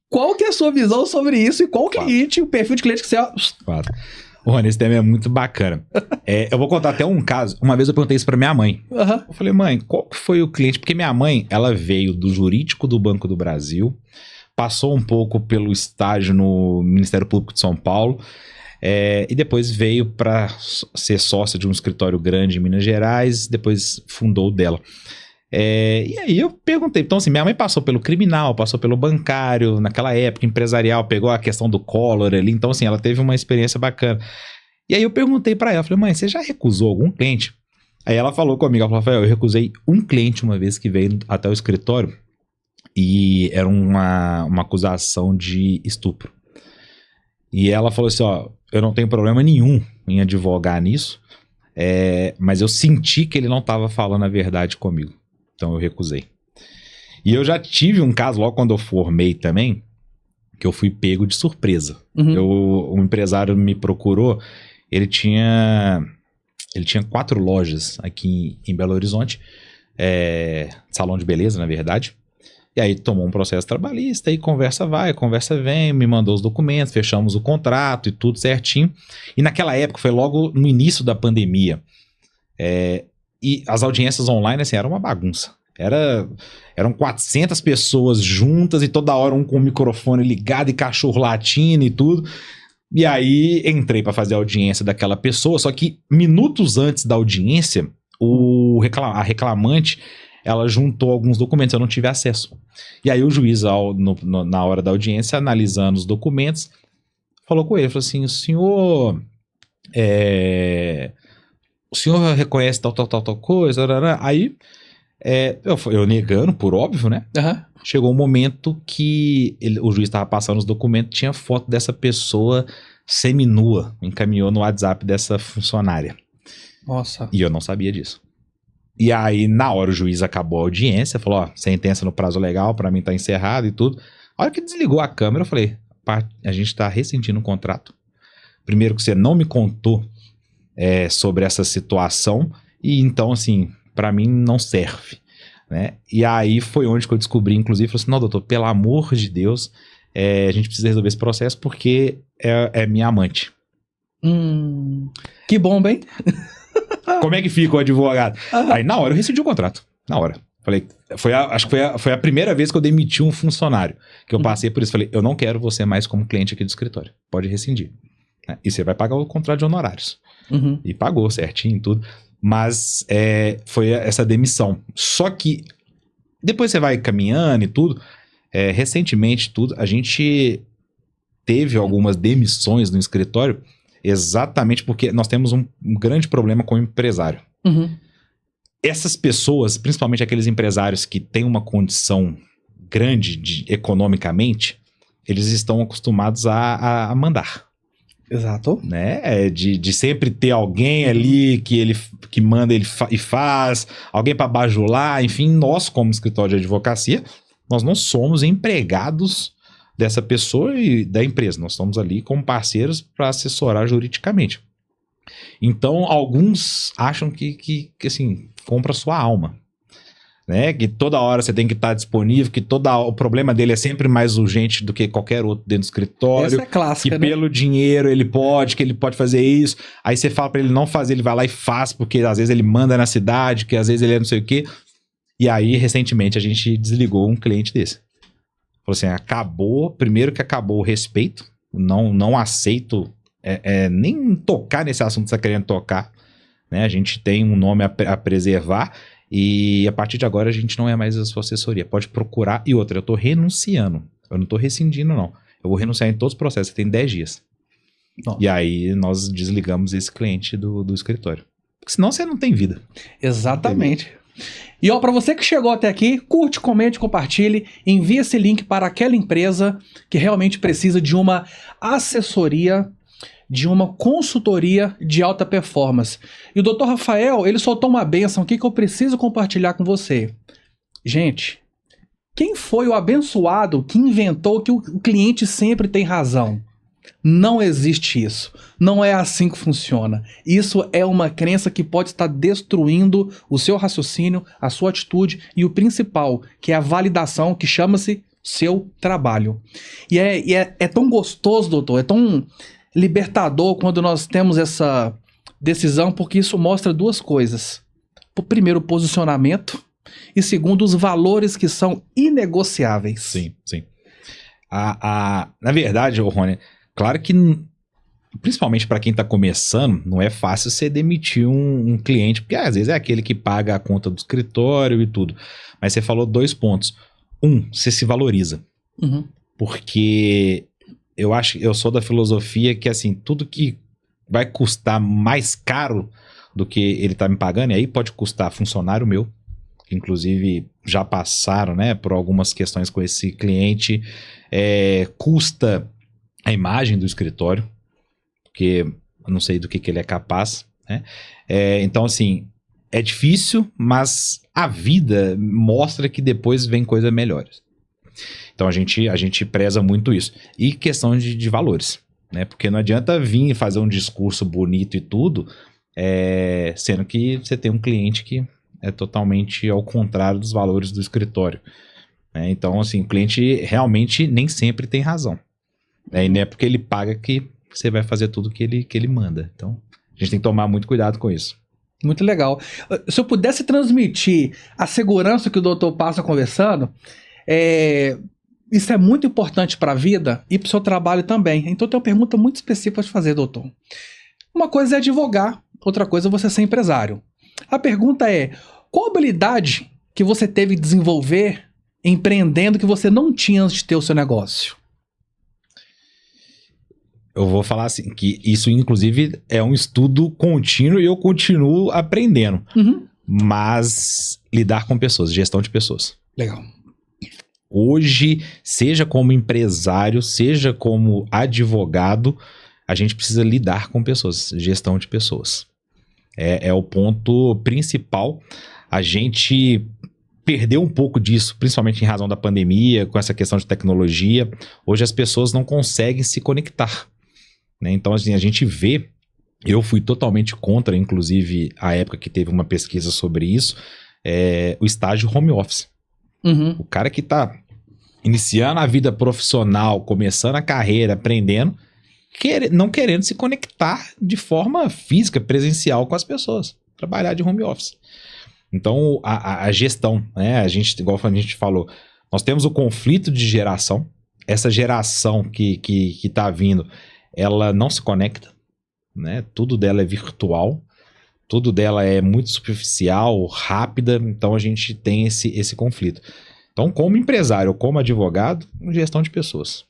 Qual que é a sua visão sobre isso e qual cliente, o perfil de cliente que você... Rony, esse tema é muito bacana. Eu vou contar até um caso. Uma vez eu perguntei isso para minha mãe. Eu falei, mãe, qual que foi o cliente? Porque minha mãe, ela veio do jurídico do Banco do Brasil, passou um pouco pelo estágio no Ministério Público de São Paulo, e depois veio para ser sócia de um escritório grande em Minas Gerais, depois fundou o dela. E aí eu perguntei, então assim, minha mãe passou pelo criminal, passou pelo bancário, naquela época, empresarial, pegou a questão do Collor ali, então assim, ela teve uma experiência bacana. E aí eu perguntei pra ela, falei, mãe, você já recusou algum cliente? Aí ela falou comigo, ela falou, Rafael, eu recusei um cliente uma vez que veio até o escritório e era uma acusação de estupro. E ela falou assim, ó, eu não tenho problema nenhum em advogar nisso, mas eu senti que ele não estava falando a verdade comigo. Então eu recusei. E eu já tive um caso, logo quando eu formei também, que eu fui pego de surpresa. Um empresário me procurou, ele tinha 4 lojas aqui em Belo Horizonte, salão de beleza, na verdade. E aí tomou um processo trabalhista, e conversa vai, conversa vem, me mandou os documentos, fechamos o contrato e tudo certinho. E naquela época, foi logo no início da pandemia. E as audiências online, assim, era uma bagunça. Eram 400 pessoas juntas e toda hora um com o microfone ligado e cachorro latindo e tudo. E aí entrei para fazer a audiência daquela pessoa, só que minutos antes da audiência, a reclamante, ela juntou alguns documentos, eu não tive acesso. E aí o juiz, na hora da audiência, analisando os documentos, falou com ele, falou assim, o senhor reconhece tal coisa? Aí, eu negando, por óbvio, né? Chegou um momento que o juiz estava passando os documentos, tinha foto dessa pessoa seminua, encaminhou no WhatsApp dessa funcionária. Nossa. E eu não sabia disso. E aí, na hora, o juiz acabou a audiência, falou, ó, sentença no prazo legal, pra mim tá encerrado e tudo. A hora que desligou a câmera, eu falei, a gente tá rescindindo o contrato. Primeiro que você não me contou sobre essa situação, e então, assim, pra mim não serve, né? E aí foi onde que eu descobri, inclusive, falei assim, não, doutor, pelo amor de Deus, a gente precisa resolver esse processo porque é minha amante. Que bomba, hein? Como é que fica o advogado? Aí na hora eu rescindi o contrato. Na hora. Falei, acho que foi a primeira vez que eu demiti um funcionário. Que eu passei por isso. Falei, eu não quero você mais como cliente aqui do escritório. Pode rescindir. E você vai pagar o contrato de honorários. E pagou certinho e tudo. Mas foi essa demissão. Só que depois você vai caminhando e tudo. Recentemente, a gente teve algumas demissões no escritório. Exatamente porque nós temos um grande problema com o empresário. Essas pessoas, principalmente aqueles empresários que têm uma condição grande economicamente, eles estão acostumados a mandar. Exato. Né? De sempre ter alguém ali que manda ele e faz, alguém para bajular, enfim, nós como escritório de advocacia, nós não somos empregados dessa pessoa e da empresa, nós estamos ali como parceiros para assessorar juridicamente. Então, alguns acham que assim, compra sua alma. Né? Que toda hora você tem que estar disponível, que o problema dele é sempre mais urgente do que qualquer outro dentro do escritório. Essa é clássica, que né? pelo dinheiro que ele pode fazer isso. Aí você fala pra ele não fazer, ele vai lá e faz, porque às vezes ele manda na cidade, que às vezes ele é não sei o quê. E aí, recentemente, a gente desligou um cliente desse. Falou assim, primeiro que acabou o respeito, não aceito nem tocar nesse assunto que você está querendo tocar. Né? A gente tem um nome a preservar. E a partir de agora a gente não é mais a sua assessoria. Pode procurar. E outra, eu tô renunciando. Eu não tô rescindindo, não. Eu vou renunciar em todos os processos. Você tem 10 dias. Nossa. E aí nós desligamos esse cliente do escritório. Porque senão você não tem vida. Exatamente. E ó, para você que chegou até aqui, curte, comente, compartilhe, envie esse link para aquela empresa que realmente precisa de uma assessoria, de uma consultoria de alta performance. E o Dr. Rafael, ele soltou uma bênção aqui que eu preciso compartilhar com você. Gente, quem foi o abençoado que inventou que o cliente sempre tem razão? Não existe isso. Não é assim que funciona. Isso é uma crença que pode estar destruindo o seu raciocínio, a sua atitude e o principal, que é a validação, que chama-se seu trabalho. E é tão gostoso, doutor, é tão libertador quando nós temos essa decisão, porque isso mostra duas coisas. Primeiro, o posicionamento, e segundo, os valores que são inegociáveis. Sim, sim. Na verdade, Rony, claro que, principalmente para quem está começando, não é fácil você demitir um cliente, porque às vezes é aquele que paga a conta do escritório e tudo. Mas você falou 2 pontos. Você se valoriza. Uhum. Porque eu sou da filosofia que, assim, tudo que vai custar mais caro do que ele tá me pagando, e aí pode custar funcionário meu, que inclusive já passaram, né, por algumas questões com esse cliente, custa a imagem do escritório, porque eu não sei do que ele é capaz, né? Então, assim, é difícil, mas a vida mostra que depois vem coisas melhores. Então a gente preza muito isso. E questão de valores, né? Porque não adianta vir fazer um discurso bonito e tudo, sendo que você tem um cliente que é totalmente ao contrário dos valores do escritório. Né? Então, assim, o cliente realmente nem sempre tem razão. E não é porque ele paga que você vai fazer tudo que ele manda. Então, a gente tem que tomar muito cuidado com isso. Muito legal. Se eu pudesse transmitir a segurança que o doutor passa conversando, isso é muito importante para a vida e para o seu trabalho também. Então, eu tenho uma pergunta muito específica para te fazer, doutor. Uma coisa é advogar, outra coisa é você ser empresário. A pergunta é, qual habilidade que você teve que desenvolver empreendendo que você não tinha antes de ter o seu negócio? Eu vou falar assim, que isso inclusive é um estudo contínuo e eu continuo aprendendo. Uhum. Mas lidar com pessoas, gestão de pessoas. Legal. Hoje, seja como empresário, seja como advogado, a gente precisa lidar com pessoas, gestão de pessoas. É o ponto principal. A gente perdeu um pouco disso, principalmente em razão da pandemia, com essa questão de tecnologia. Hoje as pessoas não conseguem se conectar. Né? Então, assim, a gente vê, eu fui totalmente contra, inclusive, a época que teve uma pesquisa sobre isso, o estágio home office. Uhum. O cara que está iniciando a vida profissional, começando a carreira, aprendendo, não querendo se conectar de forma física, presencial com as pessoas, trabalhar de home office. Então, a gestão, né? Igual a gente falou, nós temos o conflito de geração, essa geração que está vindo, ela não se conecta, né? Tudo dela é virtual, tudo dela é muito superficial, rápida, então a gente tem esse conflito. Então, como empresário ou como advogado, gestão de pessoas.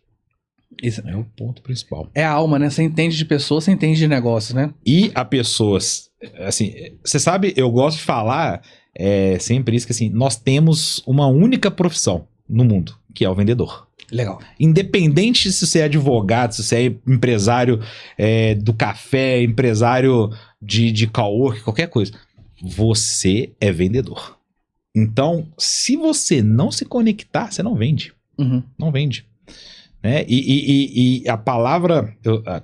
Isso é o ponto principal. É a alma, né? Você entende de pessoas, você entende de negócios, né? E a pessoas, assim, você sabe, eu gosto de falar sempre isso, que assim, nós temos uma única profissão no mundo, que é o vendedor. Legal. Independente se você é advogado, se você é empresário do café, empresário de cowork, qualquer coisa, você é vendedor. Então, se você não se conectar, você não vende. Não vende. Né? E a palavra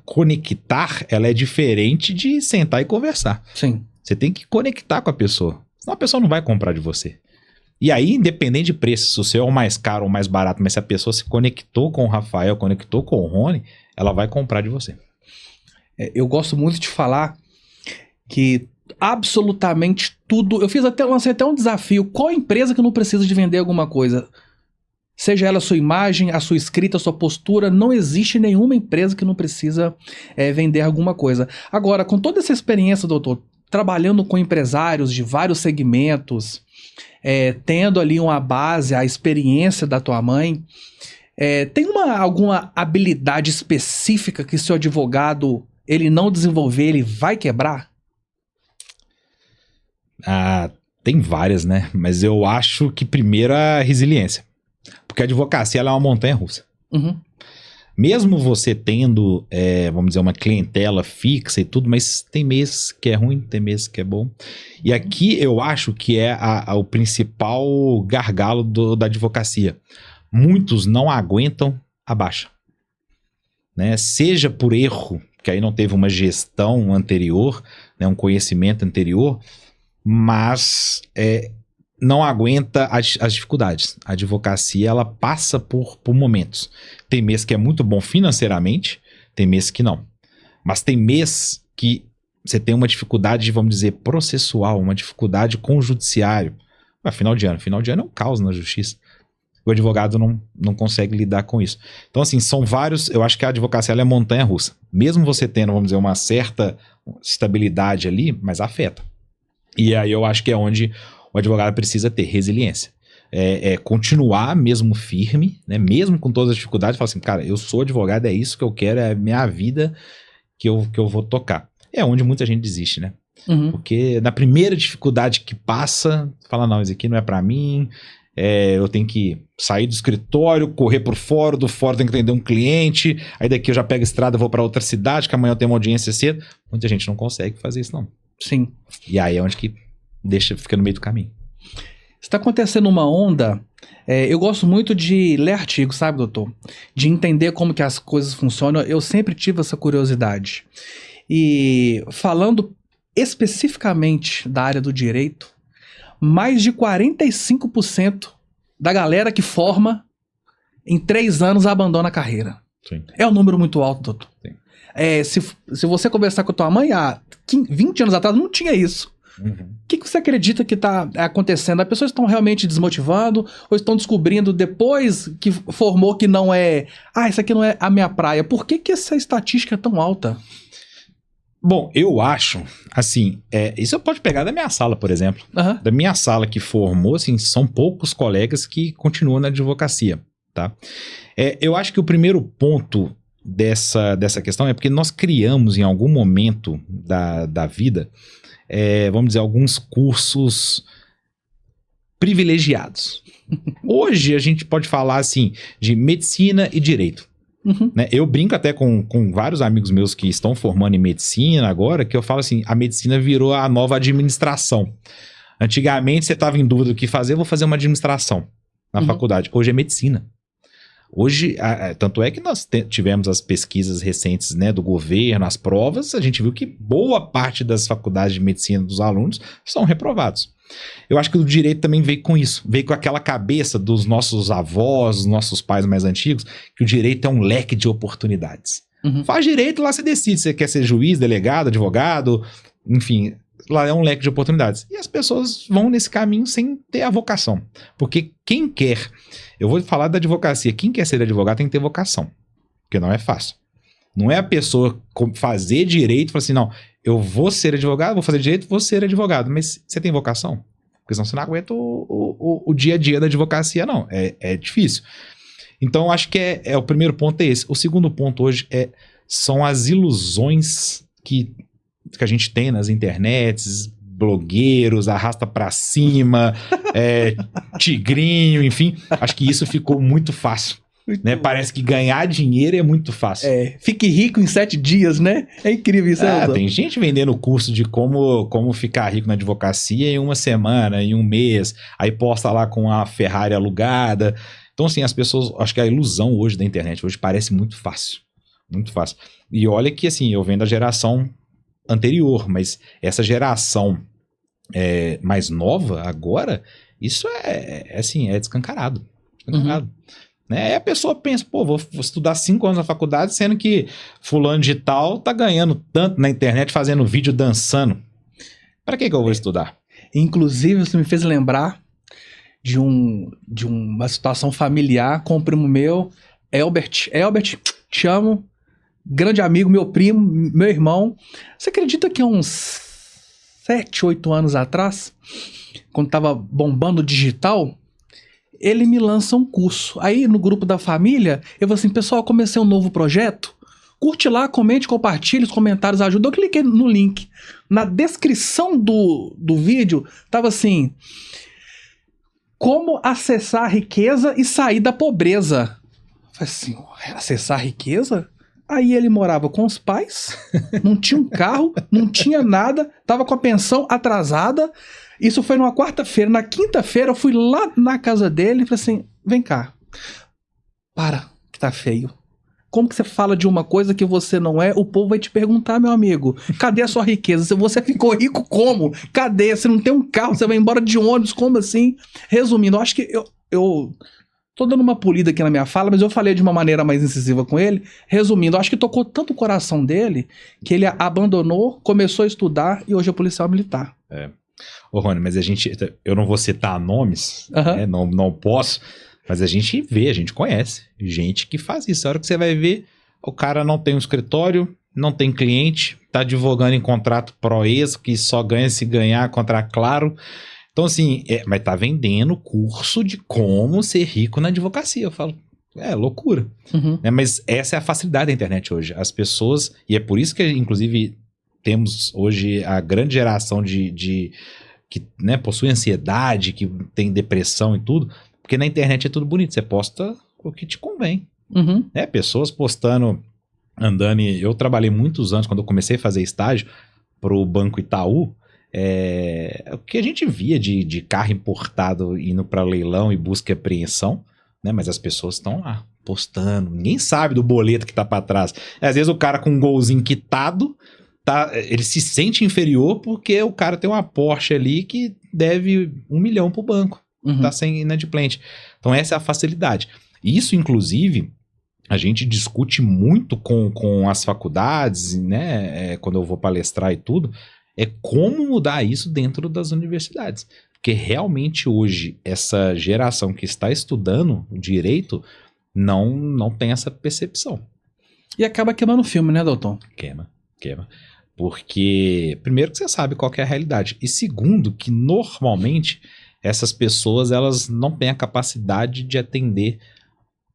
conectar, ela é diferente de sentar e conversar. Sim. Você tem que conectar com a pessoa. Senão a pessoa não vai comprar de você. E aí, independente de preço, se o seu é o mais caro ou mais barato, mas se a pessoa se conectou com o Rafael, conectou com o Rony, ela vai comprar de você. Eu gosto muito de falar que absolutamente tudo... lancei até um desafio. Qual empresa que não precisa de vender alguma coisa? Seja ela a sua imagem, a sua escrita, a sua postura, não existe nenhuma empresa que não precisa vender alguma coisa. Agora, com toda essa experiência, doutor, trabalhando com empresários de vários segmentos, tendo ali uma base, a experiência da tua mãe, tem alguma habilidade específica que se o advogado ele não desenvolver, ele vai quebrar? Tem várias, né? Mas eu acho que primeiro a resiliência. Porque a advocacia ela é uma montanha-russa. Mesmo você tendo, vamos dizer, uma clientela fixa e tudo, mas tem mês que é ruim, tem mês que é bom. E aqui eu acho que é o principal gargalo da advocacia. Muitos não aguentam a baixa. Né? Seja por erro, que aí não teve uma gestão anterior, né, um conhecimento anterior, mas não aguenta as dificuldades. A advocacia, ela passa por momentos. Tem mês que é muito bom financeiramente, tem mês que não. Mas tem mês que você tem uma dificuldade, vamos dizer, processual, uma dificuldade com o judiciário. Final de ano é um caos na justiça. O advogado não consegue lidar com isso. Então, assim, são vários... Eu acho que a advocacia ela é montanha-russa. Mesmo você tendo, vamos dizer, uma certa estabilidade ali, mas afeta. E aí eu acho que é onde o advogado precisa ter resiliência. Continuar mesmo firme, né? Mesmo com todas as dificuldades, falar assim, cara, eu sou advogado, é isso que eu quero, é a minha vida que eu vou tocar. É onde muita gente desiste, né? Porque na primeira dificuldade que passa, fala, não, isso aqui não é pra mim, eu tenho que sair do escritório, correr por fora, do fora tenho que atender um cliente, aí daqui eu já pego a estrada, vou pra outra cidade, que amanhã eu tenho uma audiência cedo. Muita gente não consegue fazer isso, não. Sim. E aí é onde que fica no meio do caminho. Está acontecendo uma onda, eu gosto muito de ler artigos, sabe, doutor? De entender como que as coisas funcionam, eu sempre tive essa curiosidade. E falando especificamente da área do direito, mais de 45% da galera que forma, em 3 anos abandona a carreira. Sim. É um número muito alto, doutor. Sim. Se você conversar com a tua mãe, há 20 anos atrás não tinha isso. O que você acredita que está acontecendo? As pessoas estão realmente desmotivando ou estão descobrindo depois que formou que não é... isso aqui não é a minha praia. Por que essa estatística é tão alta? Bom, eu acho, assim, isso eu pode pegar da minha sala, por exemplo. Da minha sala que formou, assim, são poucos colegas que continuam na advocacia, tá? Eu acho que o primeiro ponto dessa questão é porque nós criamos em algum momento da vida... vamos dizer, alguns cursos privilegiados. Hoje a gente pode falar assim de medicina e direito. Né? Eu brinco até com vários amigos meus que estão formando em medicina agora, que eu falo assim, a medicina virou a nova administração. Antigamente você estava em dúvida do que fazer, vou fazer uma administração na faculdade. Hoje é medicina. Hoje, tanto é que nós tivemos as pesquisas recentes, né, do governo, as provas, a gente viu que boa parte das faculdades de medicina dos alunos são reprovados. Eu acho que o direito também veio com isso, veio com aquela cabeça dos nossos avós, dos nossos pais mais antigos, que o direito é um leque de oportunidades. Faz direito, lá você decide, você quer ser juiz, delegado, advogado, enfim... Lá é um leque de oportunidades. E as pessoas vão nesse caminho sem ter a vocação. Porque quem quer... Eu vou falar da advocacia. Quem quer ser advogado tem que ter vocação. Porque não é fácil. Não é a pessoa fazer direito e falar assim, não, eu vou ser advogado, vou fazer direito, vou ser advogado. Mas você tem vocação? Porque senão você não aguenta o dia a dia da advocacia, não. É difícil. Então, acho que o primeiro ponto é esse. O segundo ponto hoje são as ilusões que a gente tem nas internets, blogueiros, arrasta pra cima, tigrinho, enfim. Acho que isso ficou muito fácil. Né? Parece que ganhar dinheiro é muito fácil. Fique rico em 7 dias, né? É incrível isso. Tem gente vendendo curso de como ficar rico na advocacia em uma semana, em um mês, aí posta lá com a Ferrari alugada. Então, assim, as pessoas, acho que a ilusão hoje da internet hoje parece muito fácil. Muito fácil. E olha que, assim, eu venho da geração anterior, mas essa geração mais nova agora, isso assim, é descancarado. Descancarado. Né? Aí a pessoa pensa, vou estudar 5 anos na faculdade, sendo que fulano de tal tá ganhando tanto na internet fazendo vídeo dançando. Pra que eu vou estudar? Inclusive, você me fez lembrar de uma situação familiar com um primo meu, Elbert. Elbert, te amo. Grande amigo, meu primo, meu irmão. Você acredita que há uns 7, 8 anos atrás, quando tava bombando o digital, ele me lança um curso. Aí no grupo da família, eu falei assim, pessoal, comecei um novo projeto. Curte lá, comente, compartilhe, os comentários ajudam. Eu cliquei no link. Na descrição do vídeo, tava assim, como acessar a riqueza e sair da pobreza. Eu falei assim, acessar a riqueza? Aí ele morava com os pais, não tinha um carro, não tinha nada, tava com a pensão atrasada. Isso foi numa quarta-feira. Na quinta-feira eu fui lá na casa dele e falei assim, vem cá, para, que tá feio. Como que você fala de uma coisa que você não é? O povo vai te perguntar, meu amigo, cadê a sua riqueza? Você ficou rico como? Cadê? Você não tem um carro, você vai embora de ônibus, como assim? Resumindo, eu acho que eu tô dando uma polida aqui na minha fala, mas eu falei de uma maneira mais incisiva com ele. Resumindo, eu acho que tocou tanto o coração dele que ele abandonou, começou a estudar e hoje é policial militar. Ô Rony, mas eu não vou citar nomes, né? Não posso, mas a gente vê, a gente conhece gente que faz isso. A hora que você vai ver, o cara não tem um escritório, não tem cliente, tá advogando em contrato Proex, que só ganha se ganhar contra a Claro. Então, assim, mas tá vendendo curso de como ser rico na advocacia. Eu falo, loucura. Né? Mas essa é a facilidade da internet hoje. As pessoas, e é por isso que, inclusive, temos hoje a grande geração que né, possui ansiedade, que tem depressão e tudo, porque na internet é tudo bonito. Você posta o que te convém. Né? Pessoas postando, andando. Eu trabalhei muitos anos, quando eu comecei a fazer estágio pro Banco Itaú, o que a gente via de carro importado indo para leilão e busca e apreensão, né? Mas as pessoas estão lá postando, ninguém sabe do boleto que tá para trás. Às vezes o cara com um golzinho quitado, ele se sente inferior porque o cara tem uma Porsche ali que deve 1 milhão pro banco, tá sem inadimplente. Então essa é a facilidade. Isso, inclusive, a gente discute muito com as faculdades, né? Quando eu vou palestrar e tudo, é como mudar isso dentro das universidades. Porque realmente hoje, essa geração que está estudando o direito não tem essa percepção. E acaba queimando o filme, né, doutor? Queima. Porque, primeiro, que você sabe qual que é a realidade. E segundo, que normalmente essas pessoas elas não têm a capacidade de atender,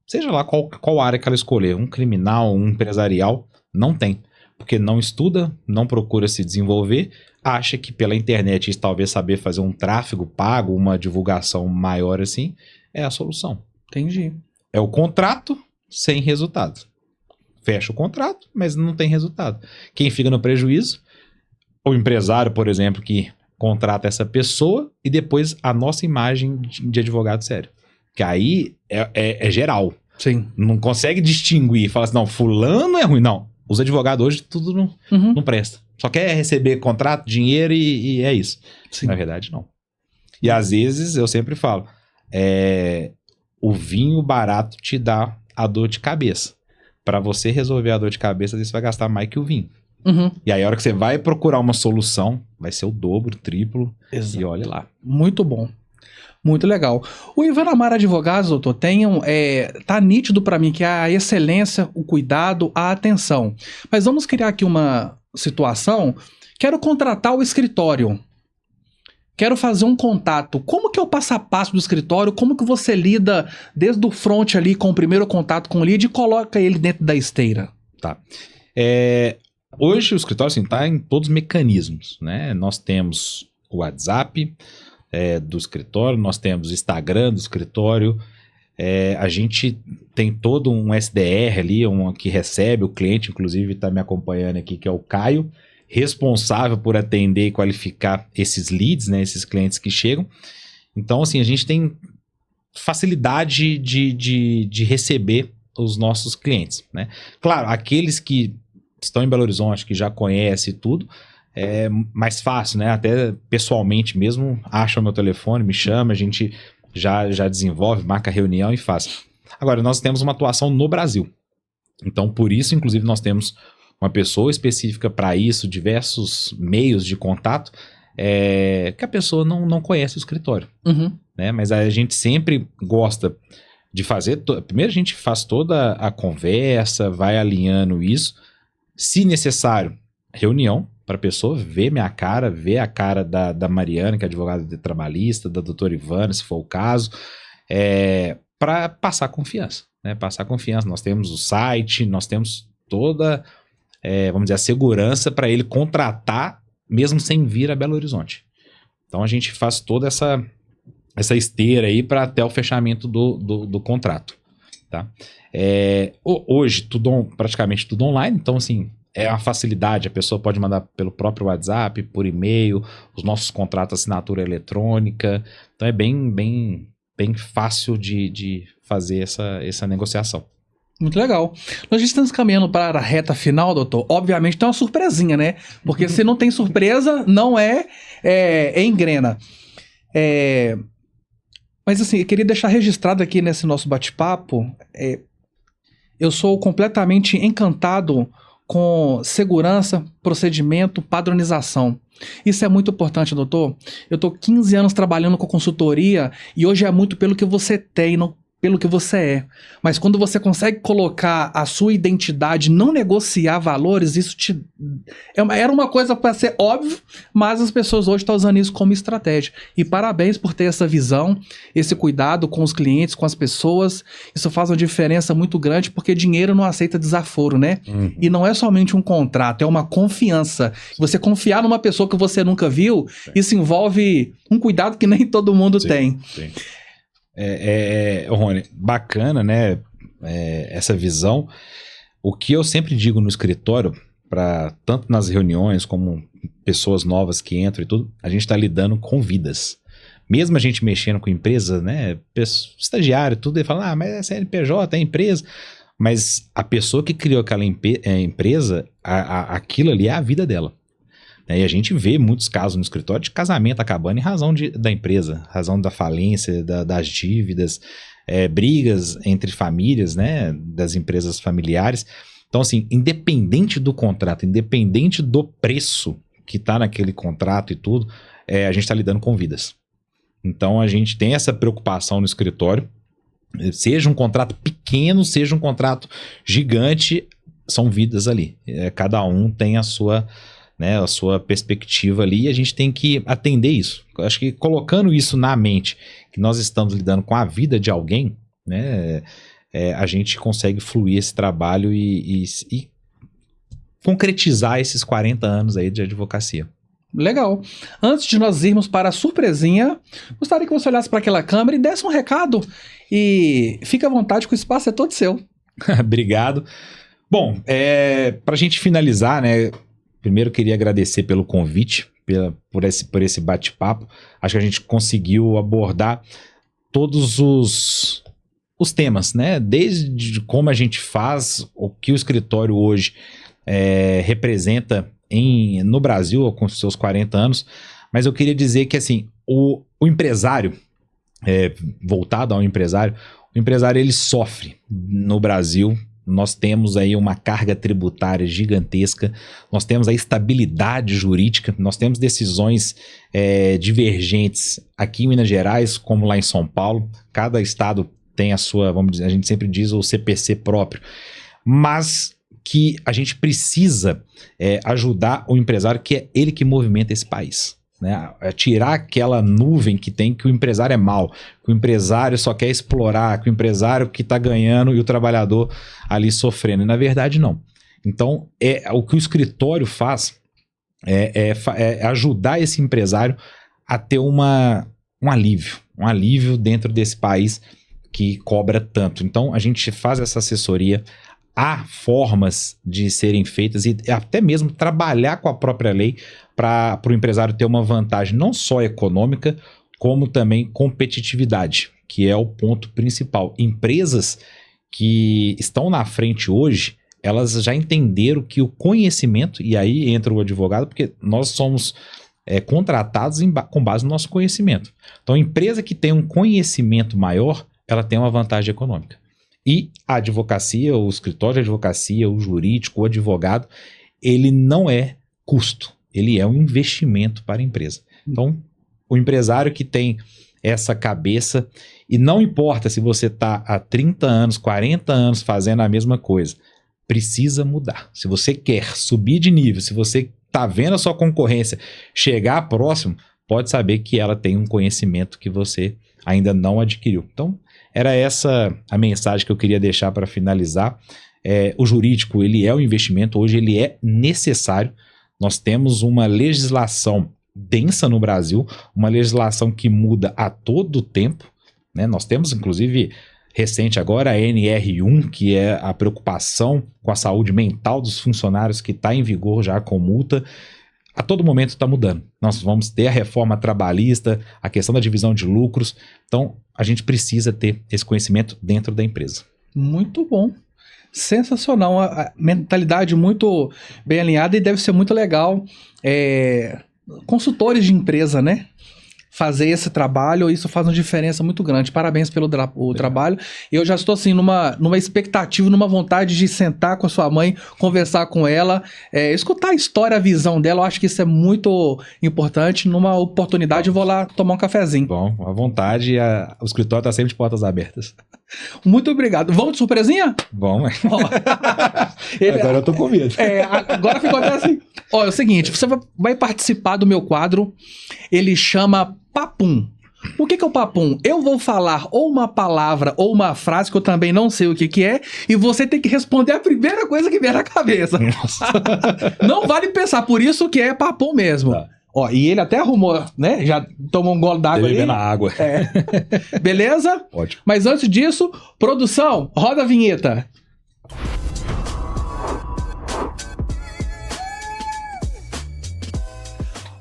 seja lá qual área que ela escolher, um criminal, um empresarial, não tem. Porque não estuda, não procura se desenvolver, acha que pela internet, talvez saber fazer um tráfego pago, uma divulgação maior assim, é a solução. Entendi. É o contrato sem resultado. Fecha o contrato, mas não tem resultado. Quem fica no prejuízo? O empresário, por exemplo, que contrata essa pessoa e depois a nossa imagem de advogado sério. Que aí é geral. Sim. Não consegue distinguir, fala assim, não, fulano é ruim. Não. Os advogados hoje tudo não presta. Só quer receber contrato, dinheiro e é isso. Sim. Na verdade, não. E às vezes, eu sempre falo, o vinho barato te dá a dor de cabeça. Para você resolver a dor de cabeça, você vai gastar mais que o vinho. E aí, a hora que você vai procurar uma solução, vai ser o dobro, o triplo. Exato. E olha lá. Muito bom. Muito legal. O Ivan Amar Advogados, doutor, tá nítido para mim que é a excelência, o cuidado, a atenção. Mas vamos criar aqui uma situação. Quero contratar o escritório. Quero fazer um contato. Como que é o passo a passo do escritório? Como que você lida desde o front ali com o primeiro contato com o lead e coloca ele dentro da esteira? Tá. Hoje o escritório tá em todos os mecanismos, né? Nós temos o WhatsApp do escritório, nós temos o Instagram do escritório, A gente tem todo um SDR ali, que recebe o cliente, inclusive está me acompanhando aqui, que é o Caio, responsável por atender e qualificar esses leads, né, esses clientes que chegam. Então, assim, a gente tem facilidade de receber os nossos clientes, né? Claro, aqueles que estão em Belo Horizonte, que já conhecem tudo, é mais fácil, né? Até pessoalmente mesmo, acha o meu telefone, me chama, a gente já desenvolve, marca reunião e faz. Agora, nós temos uma atuação no Brasil. Então, por isso, inclusive, nós temos uma pessoa específica para isso, diversos meios de contato, que a pessoa não conhece o escritório. Uhum. Né? Mas a gente sempre gosta de fazer... Primeiro a gente faz toda a conversa, vai alinhando isso. Se necessário, reunião, para a pessoa ver minha cara, ver a cara da Mariana, que é advogada de trabalhista, da doutora Ivana, se for o caso, para passar confiança. Né? Passar confiança. Nós temos o site, nós temos toda, vamos dizer, a segurança para ele contratar, mesmo sem vir a Belo Horizonte. Então a gente faz toda essa esteira aí para até o fechamento do contrato. Tá? Hoje, praticamente tudo online, então assim, é uma facilidade, a pessoa pode mandar pelo próprio WhatsApp, por e-mail, os nossos contratos, assinatura eletrônica, então é bem fácil de fazer essa negociação. Muito legal. Nós estamos caminhando para a reta final, doutor. Obviamente tem uma surpresinha, né? Porque se não tem surpresa, não engrena. Mas assim, eu queria deixar registrado aqui nesse nosso bate-papo, eu sou completamente encantado com segurança, procedimento, padronização. Isso é muito importante, doutor. Eu estou 15 anos trabalhando com consultoria e hoje é muito pelo que você tem, não pelo que você é. Mas quando você consegue colocar a sua identidade, não negociar valores, isso era uma coisa para ser óbvio, mas as pessoas hoje estão usando isso como estratégia. E parabéns por ter essa visão, esse cuidado com os clientes, com as pessoas. Isso faz uma diferença muito grande, porque dinheiro não aceita desaforo, né? Uhum. E não é somente um contrato, é uma confiança. Você confiar numa pessoa que você nunca viu, isso envolve um cuidado que nem todo mundo tem. Sim. Rony, bacana, né? Essa visão. O que eu sempre digo no escritório, tanto nas reuniões como pessoas novas que entram e tudo, a gente está lidando com vidas. Mesmo a gente mexendo com empresa, né? Estagiário, tudo, ele fala, mas é CNPJ, é empresa. Mas a pessoa que criou aquela empresa, aquilo ali é a vida dela. E a gente vê muitos casos no escritório de casamento acabando em razão da empresa, razão da falência, das dívidas, brigas entre famílias, né, das empresas familiares. Então, assim, independente do contrato, independente do preço que está naquele contrato e tudo, a gente está lidando com vidas. Então, a gente tem essa preocupação no escritório, seja um contrato pequeno, seja um contrato gigante, são vidas ali. Cada um tem a sua perspectiva ali, e a gente tem que atender isso. Eu acho que colocando isso na mente, que nós estamos lidando com a vida de alguém, né, a gente consegue fluir esse trabalho e concretizar esses 40 anos aí de advocacia. Legal. Antes de nós irmos para a surpresinha, gostaria que você olhasse para aquela câmera e desse um recado, e fique à vontade, que o espaço é todo seu. Obrigado. Bom, para a gente finalizar, né, primeiro, queria agradecer pelo convite, por esse bate-papo. Acho que a gente conseguiu abordar todos os temas, né? Desde como a gente faz, o que o escritório hoje representa no Brasil, com seus 40 anos. Mas eu queria dizer que, assim, o empresário, voltado ao empresário, o empresário ele sofre no Brasil. Nós temos aí uma carga tributária gigantesca, nós temos a estabilidade jurídica, nós temos decisões divergentes aqui em Minas Gerais, como lá em São Paulo. Cada estado tem a sua, vamos dizer, a gente sempre diz o CPC próprio, mas que a gente precisa ajudar o empresário, que é ele que movimenta esse país. Né? Tirar aquela nuvem que tem que o empresário é mau, que o empresário só quer explorar, que o empresário que está ganhando e o trabalhador ali sofrendo. E na verdade não. Então o que o escritório faz é ajudar esse empresário a ter um alívio dentro desse país que cobra tanto. Então, a gente faz essa assessoria, há formas de serem feitas e até mesmo trabalhar com a própria lei para o empresário ter uma vantagem não só econômica, como também competitividade, que é o ponto principal. Empresas que estão na frente hoje, elas já entenderam que o conhecimento, e aí entra o advogado, porque nós somos contratados com base no nosso conhecimento. Então, a empresa que tem um conhecimento maior, ela tem uma vantagem econômica. E a advocacia, o escritório de advocacia, o jurídico, o advogado, ele não é custo, ele é um investimento para a empresa. Então, o empresário que tem essa cabeça, e não importa se você está há 30 anos, 40 anos fazendo a mesma coisa, precisa mudar. Se você quer subir de nível, se você está vendo a sua concorrência chegar próximo, pode saber que ela tem um conhecimento que você ainda não adquiriu. Então, era essa a mensagem que eu queria deixar para finalizar. O jurídico, ele é um investimento, hoje ele é necessário. Nós temos uma legislação densa no Brasil, uma legislação que muda a todo tempo, né? Nós temos, inclusive, recente agora, a NR1, que é a preocupação com a saúde mental dos funcionários, que está em vigor já com multa. A todo momento está mudando. Nós vamos ter a reforma trabalhista, a questão da divisão de lucros. Então, a gente precisa ter esse conhecimento dentro da empresa. Muito bom. Sensacional. Uma mentalidade muito bem alinhada e deve ser muito legal. Consultores de empresa, né? Fazer esse trabalho, isso faz uma diferença muito grande. Parabéns pelo trabalho. Eu já estou assim numa expectativa, numa vontade de sentar com a sua mãe, conversar com ela, escutar a história, a visão dela. Eu acho que isso é muito importante. Numa oportunidade eu vou lá tomar um cafezinho. Bom, à vontade, o escritório está sempre de portas abertas. Muito obrigado. Vamos de surpresinha? Vamos. Agora eu tô com medo. Agora ficou até assim. Olha, é o seguinte, você vai participar do meu quadro, ele chama Papum. O que é o papum? Eu vou falar ou uma palavra ou uma frase que eu também não sei o que é, e você tem que responder a primeira coisa que vier na cabeça. Não vale pensar, por isso que é papum mesmo. Tá. Ó, e ele até arrumou, né? Já tomou um gole d'água ali. Na água. Beleza? Ótimo. Mas antes disso, produção, roda a vinheta.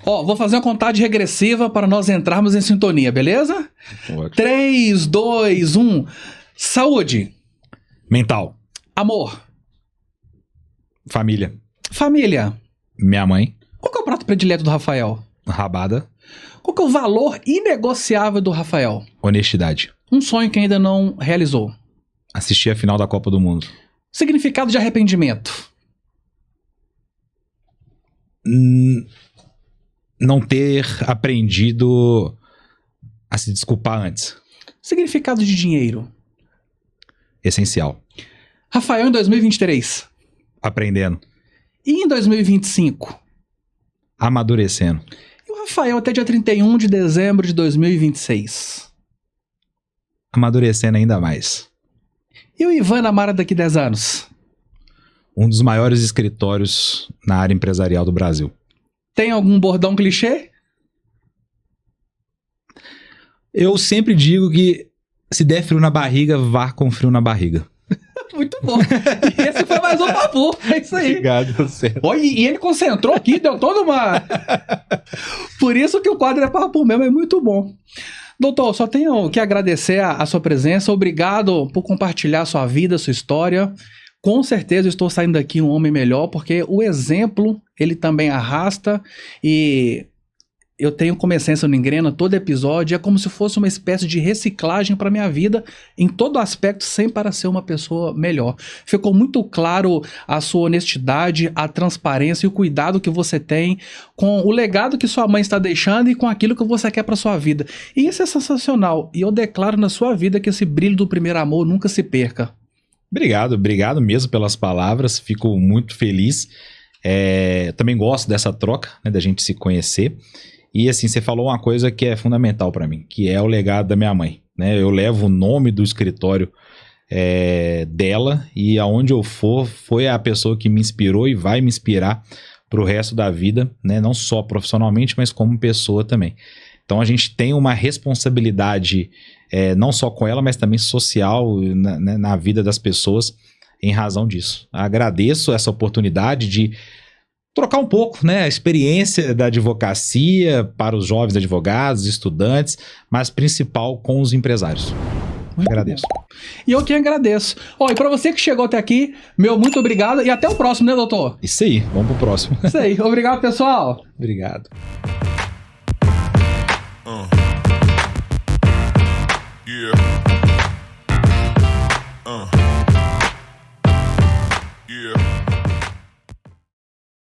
Ó, vou fazer uma contagem regressiva para nós entrarmos em sintonia, beleza? Ótimo. 3, 2, 1. Saúde. Mental. Amor. Família. Família. Minha mãe. Qual que é o prato predileto do Rafael? Rabada. Qual que é o valor inegociável do Rafael? Honestidade. Um sonho que ainda não realizou. Assistir a final da Copa do Mundo. Significado de arrependimento. Não ter aprendido a se desculpar antes. Significado de dinheiro. Essencial. Rafael em 2023. Aprendendo. E em 2025? Amadurecendo. E o Rafael até dia 31 de dezembro de 2026? Amadurecendo ainda mais. E o Ivan Namara daqui 10 anos? Um dos maiores escritórios na área empresarial do Brasil. Tem algum bordão clichê? Eu sempre digo que se der frio na barriga, vá com frio na barriga. Muito bom. E esse foi mais um papo. É isso aí. Obrigado, você. Olha, e ele concentrou aqui, deu toda uma... Por isso que o quadro é papo mesmo, é muito bom. Doutor, só tenho que agradecer a sua presença. Obrigado por compartilhar a sua vida, a sua história. Com certeza eu estou saindo daqui um homem melhor, porque o exemplo, ele também arrasta, e eu tenho como essência no Engrena todo episódio, é como se fosse uma espécie de reciclagem para minha vida, em todo aspecto, sempre para ser uma pessoa melhor. Ficou muito claro a sua honestidade, a transparência e o cuidado que você tem com o legado que sua mãe está deixando e com aquilo que você quer para sua vida. E isso é sensacional, e eu declaro na sua vida que esse brilho do primeiro amor nunca se perca. Obrigado mesmo pelas palavras, fico muito feliz. Também gosto dessa troca, né, da gente se conhecer. E assim, você falou uma coisa que é fundamental para mim, que é o legado da minha mãe, né? Eu levo o nome do escritório dela, e aonde eu for, foi a pessoa que me inspirou e vai me inspirar para o resto da vida, né? Não só profissionalmente, mas como pessoa também. Então a gente tem uma responsabilidade não só com ela, mas também social na vida das pessoas em razão disso. Agradeço essa oportunidade de trocar um pouco, né, a experiência da advocacia para os jovens advogados, estudantes, mas principal com os empresários. Agradeço. E eu que agradeço. E para você que chegou até aqui, muito obrigado e até o próximo, né, doutor? Isso aí, vamos pro próximo. Isso aí, obrigado, pessoal. Obrigado. Yeah.